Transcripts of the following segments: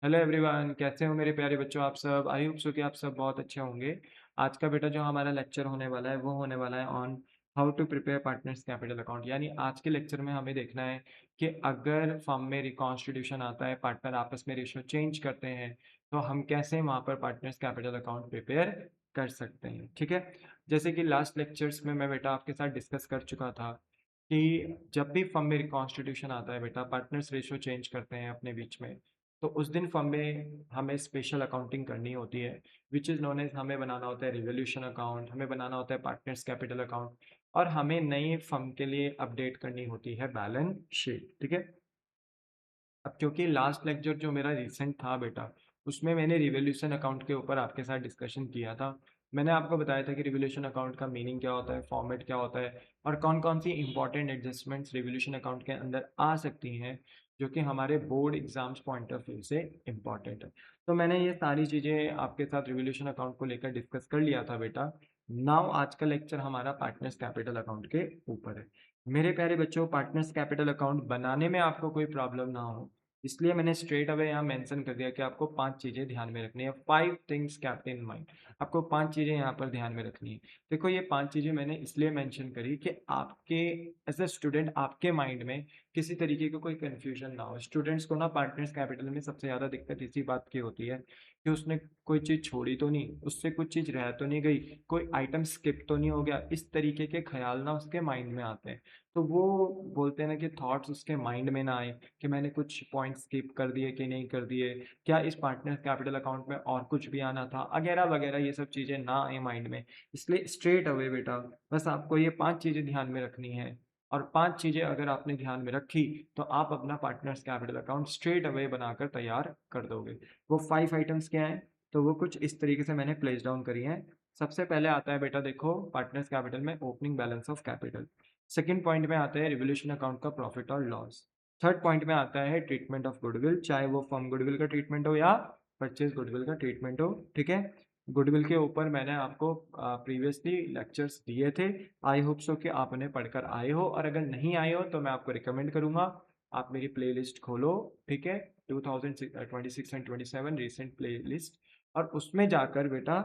Hello everyone, कैसे हो मेरे प्यारे बच्चों। आप सब आई होप सो कि आप सब बहुत अच्छे होंगे। आज का बेटा जो हमारा लेक्चर होने वाला है वो होने वाला है on how to prepare partners capital account. यानी आज के लेक्चर में हमें देखना है कि अगर फर्म में रिकॉन्स्टिट्यूशन आता है, पार्टनर आपस में रेशियो चेंज करते हैं, तो हम कैसे वहाँ पर पार्टनर्स कैपिटल अकाउंट प्रिपेयर कर सकते हैं। ठीक है, जैसे कि लास्ट लेक्चर्स में मैं बेटा आपके साथ डिस्कस कर चुका था कि जब भी फर्म में रिकॉन्स्टिट्यूशन आता है बेटा, पार्टनर्स रेशियो चेंज करते हैं अपने बीच में, तो उस दिन फर्म में हमें स्पेशल अकाउंटिंग करनी होती है, विच इज़ नोन एज हमें बनाना होता है रिवोल्यूशन अकाउंट, हमें बनाना होता है पार्टनर्स कैपिटल अकाउंट, और हमें नई फर्म के लिए अपडेट करनी होती है बैलेंस शीट। ठीक है, अब क्योंकि लास्ट लेक्चर जो मेरा रिसेंट था बेटा, उसमें मैंने रिवोल्यूशन अकाउंट के ऊपर आपके साथ डिस्कशन किया था। मैंने आपको बताया था कि रिवोल्यूशन अकाउंट का मीनिंग क्या होता है, फॉर्मेट क्या होता है, और कौन कौन सी इंपॉर्टेंट एडजस्टमेंट्स रिवोल्यूशन अकाउंट के अंदर आ सकती हैं, जो कि हमारे board exams point of view से इम्पॉर्टेंट है। तो मैंने ये सारी चीज़ें आपके साथ रिवोल्यूशन अकाउंट को लेकर डिस्कस कर लिया था बेटा। नाउ आज का लेक्चर हमारा पार्टनर्स कैपिटल अकाउंट के ऊपर है। मेरे प्यारे बच्चों, पार्टनर्स कैपिटल अकाउंट बनाने में आपको कोई प्रॉब्लम ना हो, इसलिए मैंने स्ट्रेट अवे यहाँ मेंशन कर दिया कि आपको 5 चीज़ें ध्यान में रखनी है। 5 थिंग्स कीप्ट इन माइंड। आपको 5 चीज़ें यहाँ पर ध्यान में रखनी है। देखो, ये 5 चीज़ें मैंने इसलिए मेंशन करी कि आपके एज अ स्टूडेंट आपके माइंड में किसी तरीके का कोई कन्फ्यूजन ना हो। स्टूडेंट्स को ना पार्टनर्स कैपिटल में सबसे ज़्यादा दिक्कत इसी बात की होती है कि उसने कोई चीज़ छोड़ी तो नहीं, उससे कुछ चीज़ रह तो नहीं गई, कोई आइटम स्किप तो नहीं हो गया। इस तरीके के ख्याल ना उसके माइंड में आते हैं। तो वो बोलते हैं ना कि थॉट्स उसके माइंड में ना आए कि मैंने कुछ पॉइंट स्किप कर दिए कि नहीं कर दिए, क्या इस पार्टनर्स कैपिटल अकाउंट में और कुछ भी आना था, वगैरह वगैरह, ये सब चीज़ें ना आए माइंड में। इसलिए स्ट्रेट अवे बेटा बस आपको ये 5 चीज़ें ध्यान में रखनी है, और 5 चीज़ें अगर आपने ध्यान में रखी तो आप अपना partners capital account straight away बनाकर तैयार कर दोगे। वो 5 आइटम्स क्या हैं, तो वो कुछ इस तरीके से मैंने प्लेस डाउन करी हैं। सबसे पहले आता है बेटा, देखो, पार्टनर्स कैपिटल में opening balance of capital. Second point में आता है रिवोल्यूशन अकाउंट का प्रॉफिट और लॉस। थर्ड पॉइंट में आता है ट्रीटमेंट ऑफ गुडविल, चाहे वो फर्म गुडविल का ट्रीटमेंट हो या परचेज गुडविल का ट्रीटमेंट हो। ठीक है, गुडविल के ऊपर मैंने आपको प्रीवियसली लेक्चर्स दिए थे। आई होप सो कि आप उन्हें पढ़कर आए हो, और अगर नहीं आए हो तो मैं आपको रिकमेंड करूंगा आप मेरी प्लेलिस्ट खोलो। ठीक है, 2026 एंड 27 रिसेंट प्लेलिस्ट, और उसमें जाकर बेटा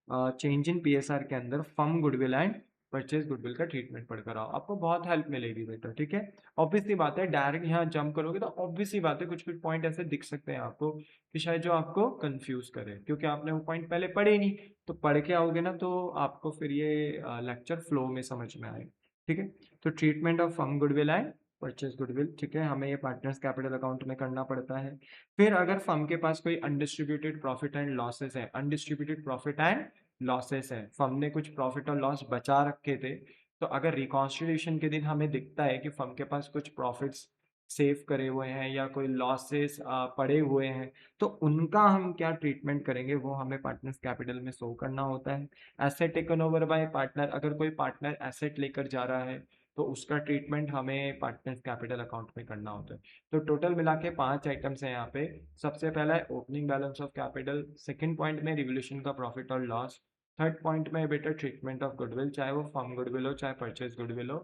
चेंज इन पीएसआर के अंदर firm goodwill and purchase goodwill का ट्रीटमेंट पढ़कर आओ, आपको बहुत हेल्प मिलेगी बेटा। ठीक है, ऑब्वियस सी बात है, डायरेक्ट यहाँ जंप करोगे तो ऑब्वियस सी बात है कुछ कुछ पॉइंट ऐसे दिख सकते हैं आपको कि शायद जो आपको कंफ्यूज करे, क्योंकि आपने वो पॉइंट पहले पढ़े ही नहीं। तो पढ़ के आओगे ना तो आपको फिर ये लेक्चर फ्लो में समझ में आएगा। ठीक है, तो treatment of firm goodwill and purchase goodwill, ठीक है, हमें ये पार्टनर्स कैपिटल अकाउंट में करना पड़ता है। फिर अगर फर्म के पास कोई अनडिस्ट्रीब्यूटेड प्रॉफिट एंड लॉसेस है, अनडिस्ट्रीब्यूटेड प्रॉफिट एंड लॉसेस है, फर्म ने कुछ प्रॉफिट और लॉस बचा रखे थे, तो अगर रिकॉन्स्टिट्यूशन के दिन हमें दिखता है कि फर्म के पास कुछ प्रॉफिट्स सेव करे हुए हैं या कोई लॉसेस पड़े हुए हैं, तो उनका हम क्या ट्रीटमेंट करेंगे वो हमें पार्टनर्स कैपिटल में शो करना होता है। Asset taken over by partner, अगर कोई पार्टनर एसेट लेकर जा रहा है तो उसका ट्रीटमेंट हमें पार्टनर्स कैपिटल अकाउंट में करना होता है। तो टोटल मिला के 5 आइटम्स हैं यहाँ पे। सबसे पहला है opening balance of capital, second point में रिवोल्यूशन का प्रॉफिट और लॉस, थर्ड पॉइंट में बेटर ट्रीटमेंट ऑफ गुडविल, चाहे वो फर्म गुडविल हो चाहे परचेज गुडविल हो।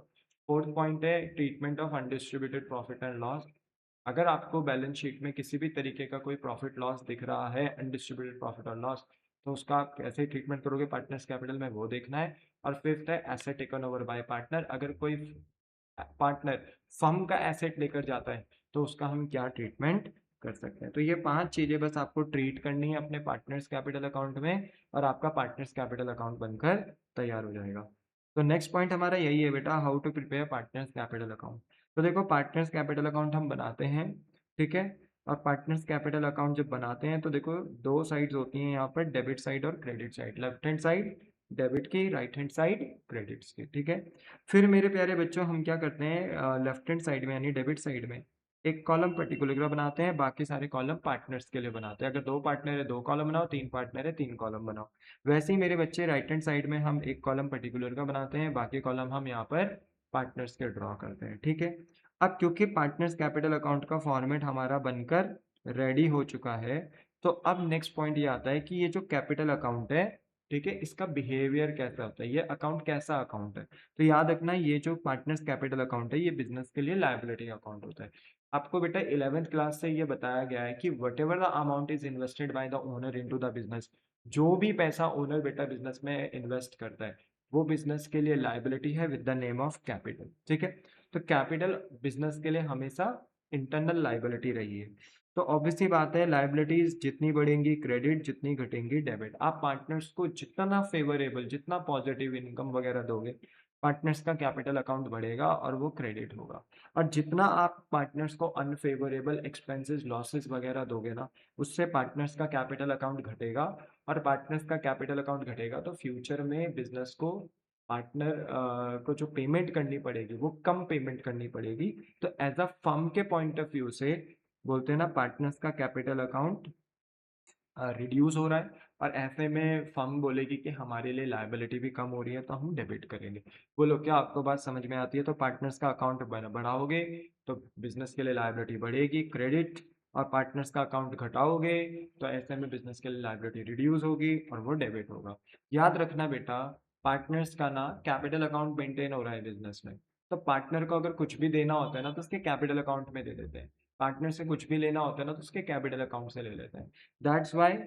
फोर्थ पॉइंट है treatment of undistributed profit and loss. अगर आपको बैलेंस शीट में किसी भी तरीके का कोई प्रॉफिट लॉस दिख रहा है, अनडिस्ट्रीब्यूटेड प्रॉफिट और लॉस, तो उसका आप कैसे ट्रीटमेंट करोगे पार्टनर्स कैपिटल में, वो देखना है। और फिफ्थ है asset taken over by partner, अगर कोई पार्टनर फर्म का एसेट लेकर जाता है तो उसका हम क्या ट्रीटमेंट कर सकते हैं। तो ये 5 चीज़ें बस आपको ट्रीट करनी है अपने पार्टनर्स कैपिटल अकाउंट में, और आपका पार्टनर्स कैपिटल अकाउंट बनकर तैयार हो जाएगा। तो नेक्स्ट पॉइंट हमारा यही है बेटा, how to prepare partners capital account. तो देखो, पार्टनर्स कैपिटल अकाउंट हम बनाते हैं, ठीक है, और पार्टनर्स कैपिटल अकाउंट जब बनाते हैं तो देखो, दो साइड्स होती हैं यहाँ पर, डेबिट साइड और credit side. Left hand side debit की, राइट हैंड साइड क्रेडिट्स की। ठीक है, फिर मेरे प्यारे बच्चों हम क्या करते हैं, लेफ्ट हैंड साइड में यानी डेबिट साइड में एक कॉलम पर्टिकुलर का बनाते हैं, बाकी सारे कॉलम पार्टनर्स के लिए बनाते हैं। अगर 2 पार्टनर है 2 कॉलम बनाओ, 3 पार्टनर है 3 कॉलम बनाओ। वैसे ही मेरे बच्चे राइट हैंड साइड में हम एक कॉलम पर्टिकुलर का बनाते हैं, बाकी कॉलम हम यहाँ पर पार्टनर्स के ड्रॉ करते हैं। ठीक है, अब क्योंकि पार्टनर्स कैपिटल अकाउंट का फॉर्मेट हमारा बनकर रेडी हो चुका है, तो अब नेक्स्ट पॉइंट ये आता है कि ये जो कैपिटल अकाउंट है, ठीक है, इसका बिहेवियर कैसा होता है, ये अकाउंट कैसा अकाउंट है। तो याद रखना, ये जो पार्टनर्स कैपिटल अकाउंट है ये बिजनेस के लिए लायबिलिटी अकाउंट होता है। आपको बेटा 11th क्लास से ये बताया गया है कि whatever the amount is invested by the owner into the business, जो भी पैसा ओनर बेटा बिजनेस में इन्वेस्ट करता है वो बिजनेस के लिए लाइबिलिटी है with the name of capital. ठीक है, तो कैपिटल बिजनेस के लिए हमेशा इंटरनल लाइबिलिटी रही है। तो ऑब्वियसली बात है, लाइबिलिटीज जितनी बढ़ेंगी क्रेडिट, जितनी घटेंगी डेबिट। आप पार्टनर्स को जितना फेवरेबल, जितना पॉजिटिव इनकम वगैरह दोगे, पार्टनर्स का कैपिटल अकाउंट बढ़ेगा और वो क्रेडिट होगा। और जितना आप पार्टनर्स को अनफेवरेबल एक्सपेंसेस, लॉसेस वगैरह दोगे ना, उससे पार्टनर्स का कैपिटल अकाउंट घटेगा। और पार्टनर्स का कैपिटल अकाउंट घटेगा तो फ्यूचर में बिजनेस को पार्टनर को जो पेमेंट करनी पड़ेगी वो कम पेमेंट करनी पड़ेगी। तो एज अ फर्म के पॉइंट ऑफ व्यू से बोलते हैं ना, पार्टनर्स का कैपिटल अकाउंट रिड्यूस हो रहा है, और ऐसे में फर्म बोलेगी कि हमारे लिए लायबिलिटी भी कम हो रही है तो हम डेबिट करेंगे। बोलो क्या आपको बात समझ में आती है? तो पार्टनर्स का अकाउंट बढ़ाओगे तो बिजनेस के लिए लायबिलिटी बढ़ेगी क्रेडिट, और पार्टनर्स का अकाउंट घटाओगे तो ऐसे में बिजनेस के लिए लायबिलिटी रिड्यूस होगी और वो डेबिट होगा। याद रखना बेटा, पार्टनर्स का ना कैपिटल अकाउंट मेंटेन हो रहा है बिजनेस में, तो पार्टनर को अगर कुछ भी देना होता है ना तो उसके कैपिटल अकाउंट में दे देते हैं, पार्टनर से कुछ भी लेना होता है ना तो उसके कैपिटल अकाउंट से ले लेते हैं। दैट्स वाई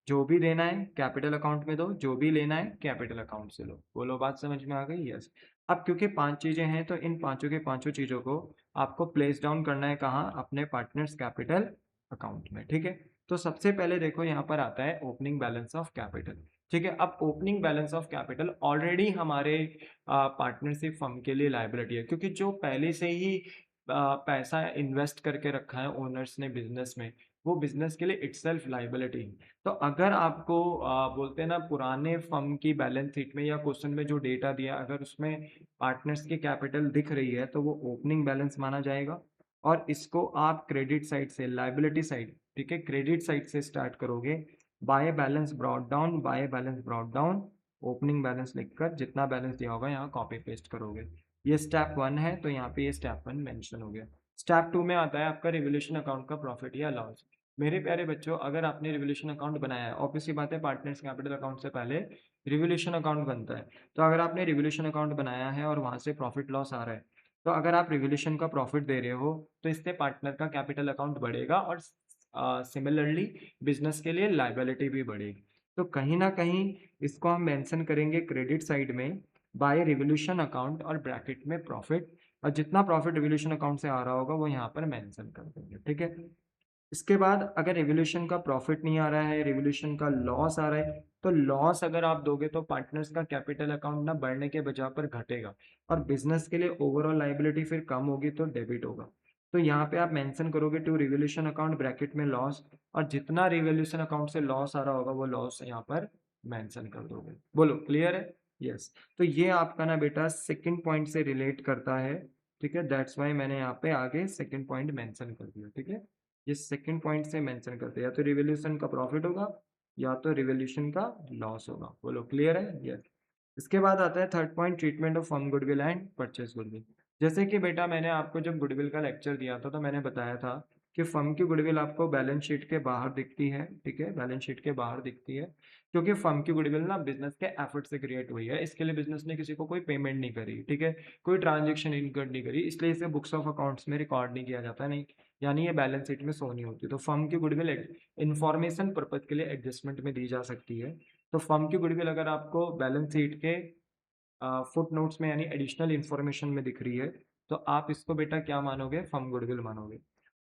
जो भी देना है कैपिटल अकाउंट में दो, जो भी लेना है कैपिटल अकाउंट से लो। बोलो बात समझ में आ गई? यस। अब क्योंकि 5 चीजें हैं तो इन पांचों के पांचों चीजों को आपको प्लेस डाउन करना है कहाँ? अपने पार्टनर्स कैपिटल अकाउंट में। ठीक है, तो सबसे पहले देखो यहाँ पर आता है ओपनिंग बैलेंस ऑफ कैपिटल। ठीक है, अब opening balance of capital already हमारे पार्टनरशिप फर्म के लिए लायबिलिटी है, क्योंकि जो पहले से ही पैसा इन्वेस्ट करके रखा है ओनर्स ने बिजनेस में, वो बिजनेस के लिए इटसेल्फ लायबिलिटी है। तो अगर आपको बोलते हैं ना पुराने फर्म की बैलेंस शीट में या क्वेश्चन में जो डेटा दिया, अगर उसमें पार्टनर्स की कैपिटल दिख रही है तो वो ओपनिंग बैलेंस माना जाएगा। और इसको आप क्रेडिट साइड से, लायबिलिटी साइड, ठीक है, क्रेडिट साइड से स्टार्ट करोगे। By balance brought down, by balance brought down, opening balance लिखकर जितना बैलेंस दिया होगा यहाँ कॉपी पेस्ट करोगे। ये स्टेप 1 है तो यहाँ पे ये स्टेप 1 मेंशन हो गया। स्टेप 2 में आता है आपका रिवोल्यूशन अकाउंट का प्रॉफिट या लॉस। मेरे प्यारे बच्चों, अगर आपने रिवोल्यूशन अकाउंट बनाया है, ऑब्वियसली बात है पार्टनर्स कैपिटल अकाउंट से पहले रिवोल्यूशन अकाउंट बनता है। तो अगर आपने रिवोल्यूशन अकाउंट बनाया है और वहां से प्रॉफिट लॉस आ रहा है, तो अगर आप रिवोल्यूशन का प्रॉफिट दे रहे हो तो इससे पार्टनर का कैपिटल अकाउंट बढ़ेगा और सिमिलरली बिजनेस के लिए लाइबिलिटी भी बढ़ेगी। तो कहीं ना कहीं इसको हम मेंशन करेंगे क्रेडिट साइड में बाय रिवोल्यूशन अकाउंट और ब्रैकेट में प्रॉफिट, और जितना प्रॉफिट रिवोल्यूशन अकाउंट से आ रहा होगा वो यहाँ पर मेंशन कर देंगे। ठीक है, इसके बाद अगर रिवोल्यूशन का प्रॉफिट नहीं आ रहा है, रिवोल्यूशन का लॉस आ रहा है, तो लॉस अगर आप दोगे तो पार्टनर्स का कैपिटल अकाउंट ना बढ़ने के बजाय पर घटेगा, और बिजनेस के लिए ओवरऑल लाइबिलिटी फिर कम होगी तो डेबिट होगा। तो यहाँ पे आप मेंशन करोगे टू रिवोल्यूशन अकाउंट ब्रैकेट में लॉस, और जितना रिवोल्यूशन अकाउंट से लॉस आ रहा होगा वो लॉस यहाँ पर मेंशन कर दोगे। बोलो क्लियर है? यस। तो ये आपका ना बेटा सेकंड पॉइंट से रिलेट करता है। ठीक है, दैट्स वाई मैंने यहाँ पे आगे सेकंड पॉइंट मेंशन कर दिया। ठीक है, ये सेकंड पॉइंट से मेंशन करते हैं, या तो रिवोल्यूशन का प्रॉफिट होगा या तो रिवोल्यूशन का लॉस होगा। बोलो क्लियर है? यस। इसके बाद आता है third point, treatment of firm goodwill and purchase goodwill. जैसे कि बेटा मैंने आपको जब गुडविल का लेक्चर दिया था तो मैंने बताया था कि फर्म की गुडविल आपको बैलेंस शीट के बाहर दिखती है। ठीक है, बैलेंस शीट के बाहर दिखती है क्योंकि फर्म की गुडविल ना बिजनेस के एफर्ट से क्रिएट हुई है। इसके लिए बिजनेस ने किसी को कोई पेमेंट नहीं करी, ठीक है, कोई ट्रांजेक्शन इनकम नहीं करी, इसलिए इसे बुक्स ऑफ अकाउंट्स में रिकॉर्ड नहीं किया जाता, नहीं, यानी ये बैलेंस शीट में शो नहीं होती। तो फर्म की गुडविल इंफॉर्मेशन पर्पज के लिए एडजस्टमेंट में दी जा सकती है। तो फर्म की गुडविल अगर आपको बैलेंस शीट के फुट नोट्स में यानी एडिशनल इंफॉर्मेशन में दिख रही है तो आप इसको बेटा क्या मानोगे? फर्म गुडविल मानोगे।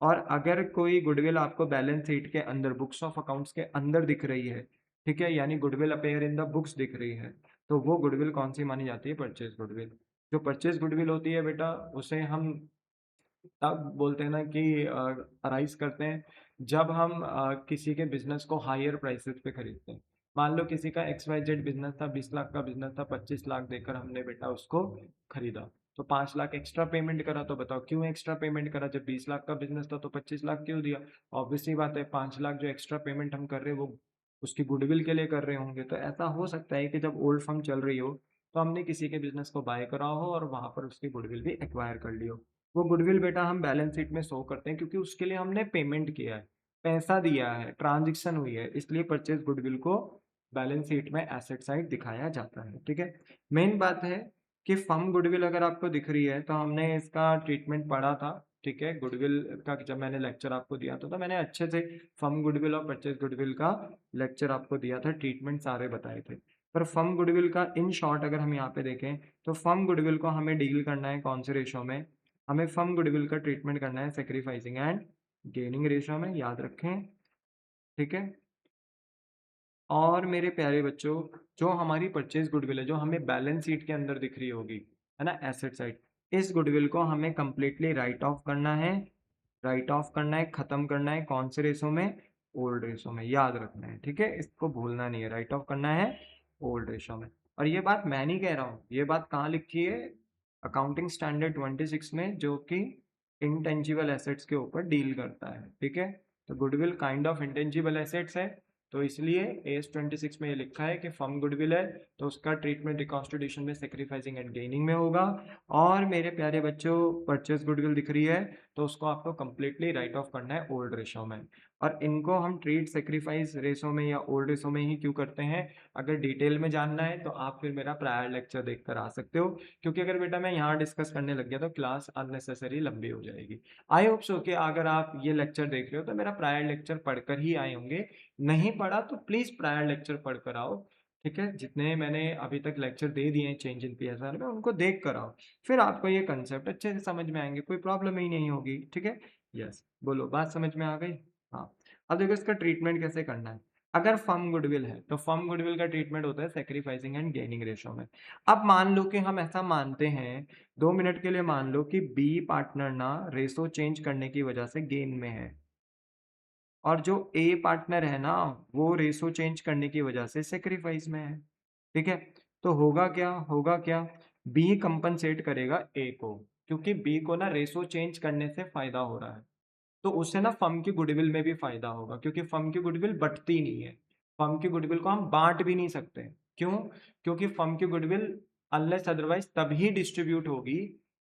और अगर कोई गुडविल आपको बैलेंस शीट के अंदर, बुक्स ऑफ अकाउंट्स के अंदर दिख रही है, ठीक है, यानी goodwill appear in the books दिख रही है, तो वो गुडविल कौन सी मानी जाती है? Purchase goodwill. जो परचेज गुडविल होती है बेटा उसे हम तब बोलते हैं ना कि अराइज करते हैं जब हम किसी के बिजनेस को हायर प्राइसेस पे खरीदते हैं। मान लो किसी का XYZ बिजनेस था, 20 लाख का बिजनेस था, 25 लाख देकर हमने बेटा उसको खरीदा, तो 5 लाख एक्स्ट्रा पेमेंट करा। तो बताओ क्यों एक्स्ट्रा पेमेंट करा? जब 20 लाख का बिजनेस था तो 25 लाख क्यों दिया? ऑब्वियसली बात है, 5 लाख जो एक्स्ट्रा पेमेंट हम कर रहे हैं वो उसकी गुडविल के लिए कर रहे होंगे। तो ऐसा हो सकता है कि जब ओल्ड फर्म चल रही हो तो हमने किसी के बिजनेस को बाय करा हो और वहां पर उसकी गुडविल भी एक्वायर कर ली हो। वो गुडविल बेटा हम बैलेंस शीट में शो करते हैं क्योंकि उसके लिए हमने पेमेंट किया है, पैसा दिया है, ट्रांजैक्शन हुई है, इसलिए परचेज गुडविल को बैलेंस शीट में एसेट साइड दिखाया जाता है। ठीक है, मेन बात है कि फर्म गुडविल अगर आपको दिख रही है तो हमने इसका ट्रीटमेंट पढ़ा था ठीक है, गुडविल का जब मैंने लेक्चर आपको दिया था तो मैंने अच्छे से फर्म गुडविल और परचेज गुडविल का लेक्चर आपको दिया था, ट्रीटमेंट सारे बताए थे। पर फर्म गुडविल का इन शॉर्ट अगर हम यहाँ पे देखें तो फर्म गुडविल को हमें डील करना है कौन से रेशो में, हमें फर्म गुडविल का ट्रीटमेंट करना है सेक्रीफाइसिंग एंड गेनिंग रेशो में, याद रखें, ठीक है। और मेरे प्यारे बच्चों, जो हमारी परचेज गुडविल है जो हमें बैलेंस शीट के अंदर दिख रही होगी, है ना, एसेट साइड, इस गुडविल को हमें कंप्लीटली राइट ऑफ करना है, राइट ऑफ करना है, खत्म करना है कौन से रेशो में, ओल्ड रेशो में, याद रखना है, ठीक है, इसको भूलना नहीं है, राइट ऑफ करना है ओल्ड रेशो में। और ये बात मैं नहीं कह रहा हूँ, ये बात कहाँ लिखी है, अकाउंटिंग स्टैंडर्ड 26 में, जो कि इंटेंजिबल एसेट्स के ऊपर डील करता है, ठीक है। तो goodwill kind of intangible assets है, तो इसलिए एस 26 में ये लिखा है कि फर्म गुडविल है तो उसका ट्रीटमेंट रिकॉन्स्टिट्यूशन में सेक्रीफाइसिंग एंड गेनिंग में होगा। और मेरे प्यारे बच्चों, परचेज गुडविल दिख रही है तो उसको आपको कंप्लीटली राइट ऑफ करना है ओल्ड रेशो में। और इनको हम ट्रीट सेक्रीफाइस रेशो में या ओल्ड रेशो में ही क्यों करते हैं, अगर डिटेल में जानना है तो आप फिर मेरा प्रायर लेक्चर देखकर आ सकते हो, क्योंकि अगर बेटा मैं यहाँ डिस्कस करने लग गया तो क्लास अननेसेसरी लंबी हो जाएगी। आई होप सो कि अगर आप ये लेक्चर देख रहे हो तो मेरा प्रायर लेक्चर पढ़कर ही आए होंगे, नहीं पढ़ा तो प्लीज प्रायर लेक्चर पढ़ कर आओ, ठीक है। जितने मैंने अभी तक लेक्चर दे दिए हैं चेंज इन पीएसआर में, उनको देख कर आओ, फिर आपको ये कंसेप्ट अच्छे से समझ में आएंगे, कोई प्रॉब्लम ही नहीं होगी, ठीक है। यस, बोलो, बात समझ में आ गई। हाँ, अब देखो इसका ट्रीटमेंट कैसे करना है। अगर फर्म गुडविल है तो फर्म गुडविल का ट्रीटमेंट होता है सेक्रीफाइसिंग एंड गेनिंग रेशो में। अब मान लो कि हम ऐसा मानते हैं, 2 मिनट के लिए मान लो कि बी पार्टनर ना रेशो चेंज करने की वजह से गेन में है, और जो ए पार्टनर है ना वो रेशो चेंज करने की वजह से सेक्रीफाइस में है, ठीक है। तो होगा क्या, बी कंपनसेट करेगा ए को, क्योंकि बी को ना रेशो चेंज करने से फायदा हो रहा है, तो उससे ना फर्म की गुडविल में भी फायदा होगा, क्योंकि फर्म की गुडविल बढ़ती नहीं है, फर्म की गुडविल को हम बांट भी नहीं सकते। क्यों? क्योंकि फर्म की गुडविल अनलेस अदरवाइज तभी डिस्ट्रीब्यूट होगी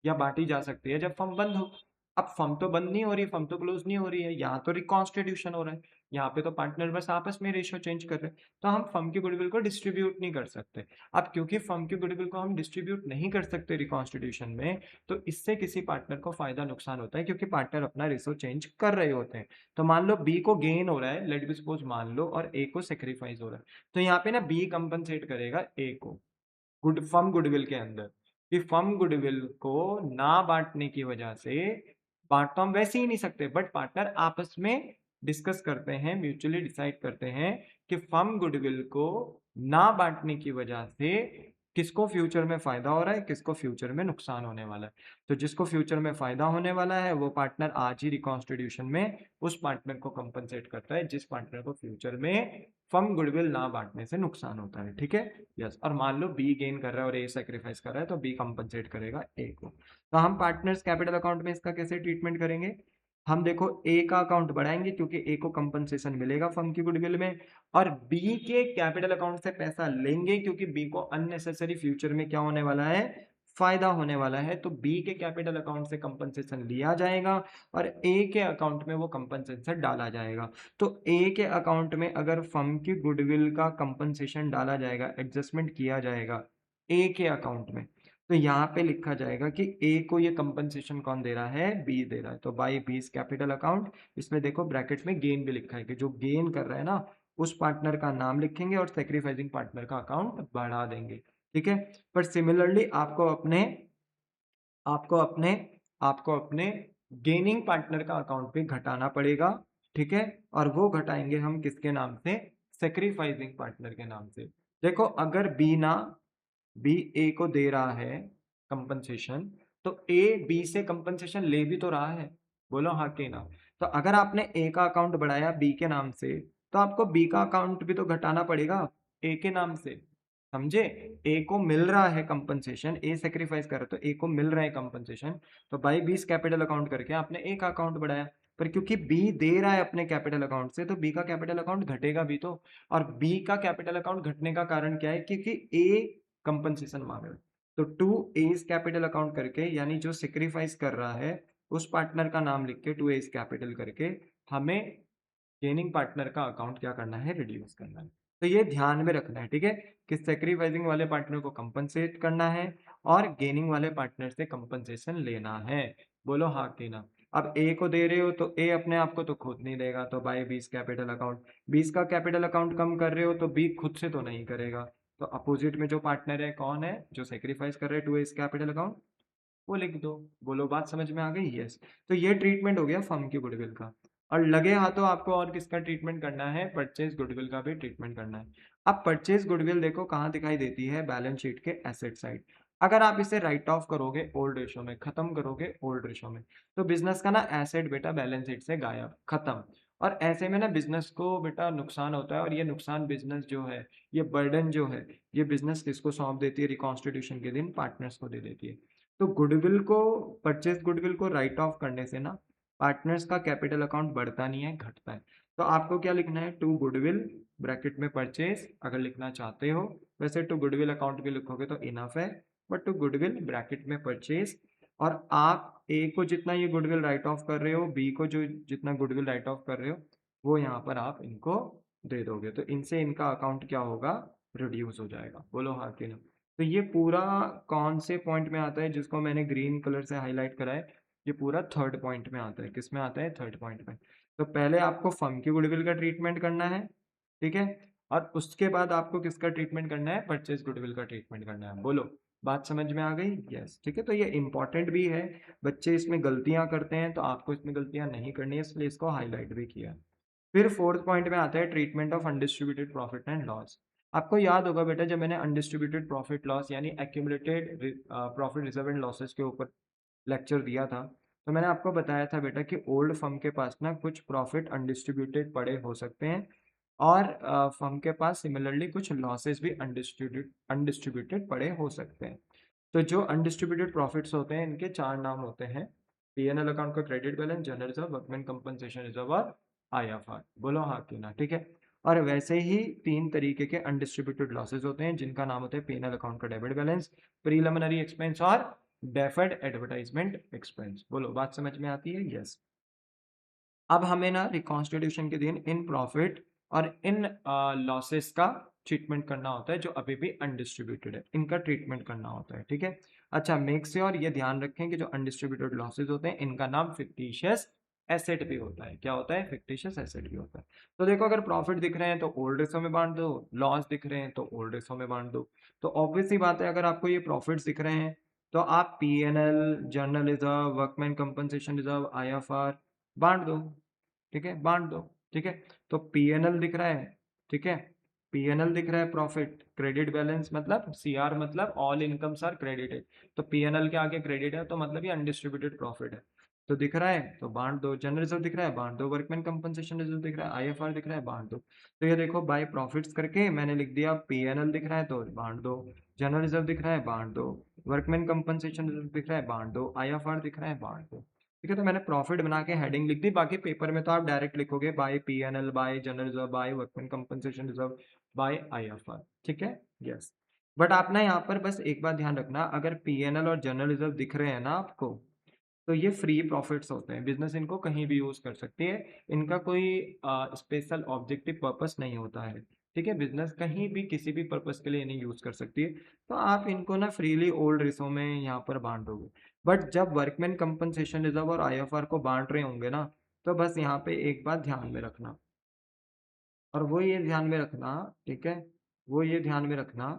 या बांटी जा सकती है जब फर्म बंद हो। अब फर्म तो बंद नहीं हो रही, फर्म तो क्लोज नहीं हो रही है, यहाँ तो रिकॉन्स्टिट्यूशन हो रहा है, यहाँ पे तो पार्टनर बस आपस में रेशियो चेंज कर रहे हैं, तो हम फर्म की गुडविल को डिस्ट्रीब्यूट नहीं कर सकते। अब क्योंकि फर्म की गुडविल को हम डिस्ट्रीब्यूट नहीं कर सकते रिकॉन्स्टिट्यूशन में, तो इससे किसी पार्टनर को फायदा नुकसान होता है, क्योंकि पार्टनर अपना रेशो चेंज कर रहे होते हैं। तो मान लो बी को गेन हो रहा है, लेट बी सपोज मान लो, और ए को सेक्रीफाइस हो रहा है, तो यहाँ पे ना बी कंपनसेट करेगा ए को फर्म गुडविल के अंदर, कि फर्म गुडविल को ना बांटने की वजह से, बांट तो हम वैसे ही नहीं सकते, बट पार्टनर आपस में डिस्कस करते हैं, म्यूचुअली डिसाइड करते हैं कि फर्म गुडविल को ना बांटने की वजह से किसको फ्यूचर में फायदा हो रहा है, किसको फ्यूचर में नुकसान होने वाला है। तो जिसको फ्यूचर में फायदा होने वाला है वो पार्टनर आज ही रिकॉन्स्टिट्यूशन में उस पार्टनर को कंपनसेट करता है जिस पार्टनर को फ्यूचर में फर्म गुडविल ना बांटने से नुकसान होता है, ठीक है। यस, और मान लो बी गेन कर रहा है और ए सेक्रीफाइस कर रहा है, तो बी कंपनसेट करेगा ए को। तो हम पार्टनर्स कैपिटल अकाउंट में इसका कैसे ट्रीटमेंट करेंगे, हम देखो ए का अकाउंट बढ़ाएंगे क्योंकि ए को कंपनसेशन मिलेगा फर्म की गुडविल में, और बी के कैपिटल अकाउंट से पैसा लेंगे क्योंकि बी को अननेसेसरी फ्यूचर में क्या होने वाला है, फायदा होने वाला है, तो बी के कैपिटल अकाउंट से कंपनसेशन लिया जाएगा और ए के अकाउंट में वो कंपनसेशन डाला जाएगा। तो ए के अकाउंट में अगर फर्म की गुडविल का कंपनसेशन डाला जाएगा, एडजस्टमेंट किया जाएगा ए के अकाउंट में, तो यहाँ पे लिखा जाएगा कि ए को ये कंपनसेशन कौन दे रहा है, बी दे रहा है, तो बाय बीज कैपिटल अकाउंट। इसमें देखो ब्रैकेट में गेन भी लिखा है कि जो गेन कर रहा है ना उस पार्टनर का नाम लिखेंगे और सेक्रीफाइसिंग पार्टनर का अकाउंट बढ़ा देंगे, ठीक है। पर सिमिलरली आपको अपने आपको अपने गेनिंग पार्टनर का अकाउंट भी घटाना पड़ेगा, ठीक है। और वो घटाएंगे हम किसके नाम से, सेक्रीफाइसिंग पार्टनर के नाम से। देखो अगर बी ए को दे रहा है कंपनसेशन, तो ए बी से कंपनसेशन ले भी तो रहा है, बोलो हाँ कि ना। तो अगर आपने ए का अकाउंट बढ़ाया बी के नाम से, तो आपको बी का अकाउंट भी तो घटाना पड़ेगा ए के नाम से, समझे। ए को मिल रहा है कंपनसेशन, ए सेक्रीफाइस कर रहा है तो ए को मिल रहा है कंपनसेशन, तो बाई बीस कैपिटल अकाउंट करके आपने ए का अकाउंट बढ़ाया, पर क्योंकि बी दे रहा है अपने कैपिटल अकाउंट से तो बी का कैपिटल अकाउंट घटेगा भी तो। और बी का कैपिटल अकाउंट घटने का कारण क्या है, क्योंकि ए कंपनसेशन मांग रहा है, तो टू एज कैपिटल अकाउंट करके, यानी जो सेक्रीफाइस कर रहा है उस पार्टनर का नाम लिख के टू एज कैपिटल करके हमें गेनिंग पार्टनर का अकाउंट क्या करना है, रिड्यूस करना है। तो ये ध्यान में रखना है, ठीक है, कि सेक्रीफाइसिंग वाले पार्टनर को कंपनसेट करना है और गेनिंग वाले पार्टनर से कंपनसेशन लेना है, बोलो हाँ कि ना। अब ए को दे रहे हो तो ए अपने आप को तो खुद नहीं देगा, तो बाय बीस कैपिटल अकाउंट। बीस का कैपिटल अकाउंट कम कर रहे हो तो बी खुद से तो नहीं करेगा, तो अपोजिट में जो पार्टनर है कौन है जो सेक्रीफाइस कर रहे हैं टू इस कैपिटल अकाउंट, वो लिख दो। बोलो बात समझ में आ गई? यस। तो ये ट्रीटमेंट हो गया फर्म की गुडविल का। और लगे हाथों आपको और किसका ट्रीटमेंट करना है? परचेज गुडविल का भी ट्रीटमेंट करना है। अब परचेज गुडविल देखो कहाँ दिखाई देती है? बैलेंस शीट के एसेट साइड। अगर आप इसे राइट ऑफ करोगे ओल्ड रेशो में, खत्म करोगे ओल्ड रेशो में, तो बिजनेस का ना एसेट बेटा बैलेंस शीट से गायब, खत्म। और ऐसे में ना बिजनेस को बेटा नुकसान होता है, और ये नुकसान बिजनेस जो है, ये बर्डन जो है, ये बिजनेस किसको सौंप देती है? रिकॉन्स्टिट्यूशन के दिन पार्टनर्स को दे देती है। तो गुडविल को, परचेज गुडविल को राइट ऑफ करने से ना पार्टनर्स का कैपिटल अकाउंट बढ़ता नहीं है, घटता है। तो आपको क्या लिखना है? टू गुडविल ब्रैकेट में परचेज अगर लिखना चाहते हो, वैसे टू गुडविल अकाउंट भी लिखोगे तो इनफ है, बट टू गुडविल ब्रैकेट में परचेज। और आप ए को जितना ये गुडविल राइट ऑफ कर रहे हो, बी को जो जितना गुडविल राइट ऑफ कर रहे हो, वो यहाँ पर आप इनको दे दोगे, तो इनसे इनका अकाउंट क्या होगा? रिड्यूस हो जाएगा। बोलो हाँ कि ना? तो ये पूरा कौन से पॉइंट में आता है जिसको मैंने ग्रीन कलर से हाईलाइट करा है? ये पूरा थर्ड पॉइंट में आता है। किस में आता है? थर्ड पॉइंट में। तो पहले आपको फर्म की गुडविल का ट्रीटमेंट करना है, ठीक है, और उसके बाद आपको किसका ट्रीटमेंट करना है? परचेज गुडविल का ट्रीटमेंट करना है। बोलो बात समझ में आ गई? यस, ठीक है। तो ये इंपॉर्टेंट भी है, बच्चे इसमें गलतियां करते हैं, तो आपको इसमें गलतियां नहीं करनी है, इसलिए इसको हाईलाइट भी किया। फिर फोर्थ पॉइंट में आता है treatment of undistributed profit and loss. आपको याद होगा बेटा जब मैंने अनडिस्ट्रीब्यूटेड प्रॉफिट लॉस यानी accumulated profit reserve and losses के ऊपर लेक्चर दिया था, तो मैंने आपको बताया था बेटा कि ओल्ड फर्म के पास ना कुछ प्रॉफिट अनडिस्ट्रीब्यूटेड पड़े हो सकते हैं, और फर्म के पास सिमिलरली कुछ लॉसेस भी अनडिस्ट्रीब्यूटेड पड़े हो सकते हैं। तो जो अनडिस्ट्रीब्यूटेड प्रॉफिट्स होते हैं इनके चार नाम होते हैं: पीएनएल अकाउंट का credit balance, general reserve, workman compensation reserve और आईएफआर। बोलो हाँ क्यों ना? ठीक है। और वैसे ही तीन तरीके के अनडिस्ट्रीब्यूटेड लॉसेस होते हैं जिनका नाम होता है पीएनएल अकाउंट का डेबिट बैलेंस, प्रीलिमिनरी एक्सपेंस और डेफर्ड एडवर्टाइजमेंट एक्सपेंस। बोलो बात समझ में आती है? यस। अब हमें ना रिकॉन्स्टिट्यूशन के दिन इन प्रॉफिट और इन लॉसेस का ट्रीटमेंट करना होता है जो अभी भी अनडिस्ट्रीब्यूटेड है, इनका ट्रीटमेंट करना होता है, ठीक है। अच्छा, मेक श्योर ये ध्यान रखें कि जो अनडिस्ट्रीब्यूटेड लॉसेस होते हैं इनका नाम फिक्टिशियस एसेट भी होता है। क्या होता है? फिक्टिशियस एसेट भी होता है। तो देखो अगर प्रॉफिट दिख रहे हैं तो ओल्ड रेशो में बांट दो, लॉस दिख रहे हैं तो ओल्ड रेशो में बांट दो। तो ऑब्वियस सी बात है, अगर आपको ये प्रॉफिट्स दिख रहे हैं तो आप PNL, general reserve, workman compensation reserve, IFR बांट दो, ठीक है, बांट दो, ठीक है। तो पीएनएल दिख रहा है, ठीक है, पीएनएल दिख रहा है प्रॉफिट, क्रेडिट बैलेंस मतलब सीआर मतलब ऑल इनकम्स आर क्रेडिटेड, तो पीएनएल के आगे क्रेडिट है तो मतलब ये अनडिस्ट्रीब्यूटेड प्रॉफिट है, तो दिख रहा है तो बांट दो। जनरल रिजर्व दिख रहा है, बांट दो। वर्कमैन कंपनसेशन रिजर्व दिख रहा है, आईएफआर दिख रहा है, बांट दो। तो ये देखो बाय प्रॉफिट्स करके मैंने लिख दिया पीएनएल दिख रहा है तो बांट दो, जनरल रिजर्व दिख रहा है बांट दो, वर्कमैन कंपनसेशन रिजर्व दिख रहा है बांट दो, आईएफआर दिख रहा है बांट दो। ठीक है, तो मैंने प्रॉफिट बना के हेडिंग लिख दी, बाकी पेपर में तो आप डायरेक्ट लिखोगे by PNL, by general reserve, by workman compensation reserve, by IFR, ठीक है। यस, बट आप ना यहाँ पर बस एक बात ध्यान रखना, अगर पीएनएल और जनरल रिजर्व दिख रहे हैं ना आपको, तो ये फ्री प्रॉफिट्स होते हैं, बिजनेस इनको कहीं भी यूज कर सकती है, इनका कोई स्पेशल ऑब्जेक्टिव पर्पस नहीं होता है, ठीक है। बिजनेस कहीं भी किसी भी पर्पस के लिए नहीं यूज कर सकती है, तो आप इनको ना फ्रीली ओल्ड रिसो में यहाँ पर बांट दोगे। बट जब वर्कमैन कंपनसेशन रिजर्व और आईएफआर को बांट रहे होंगे ना, तो बस यहाँ पे एक बात ध्यान में रखना, और वो ये ध्यान में रखना, ठीक है, वो ये ध्यान में रखना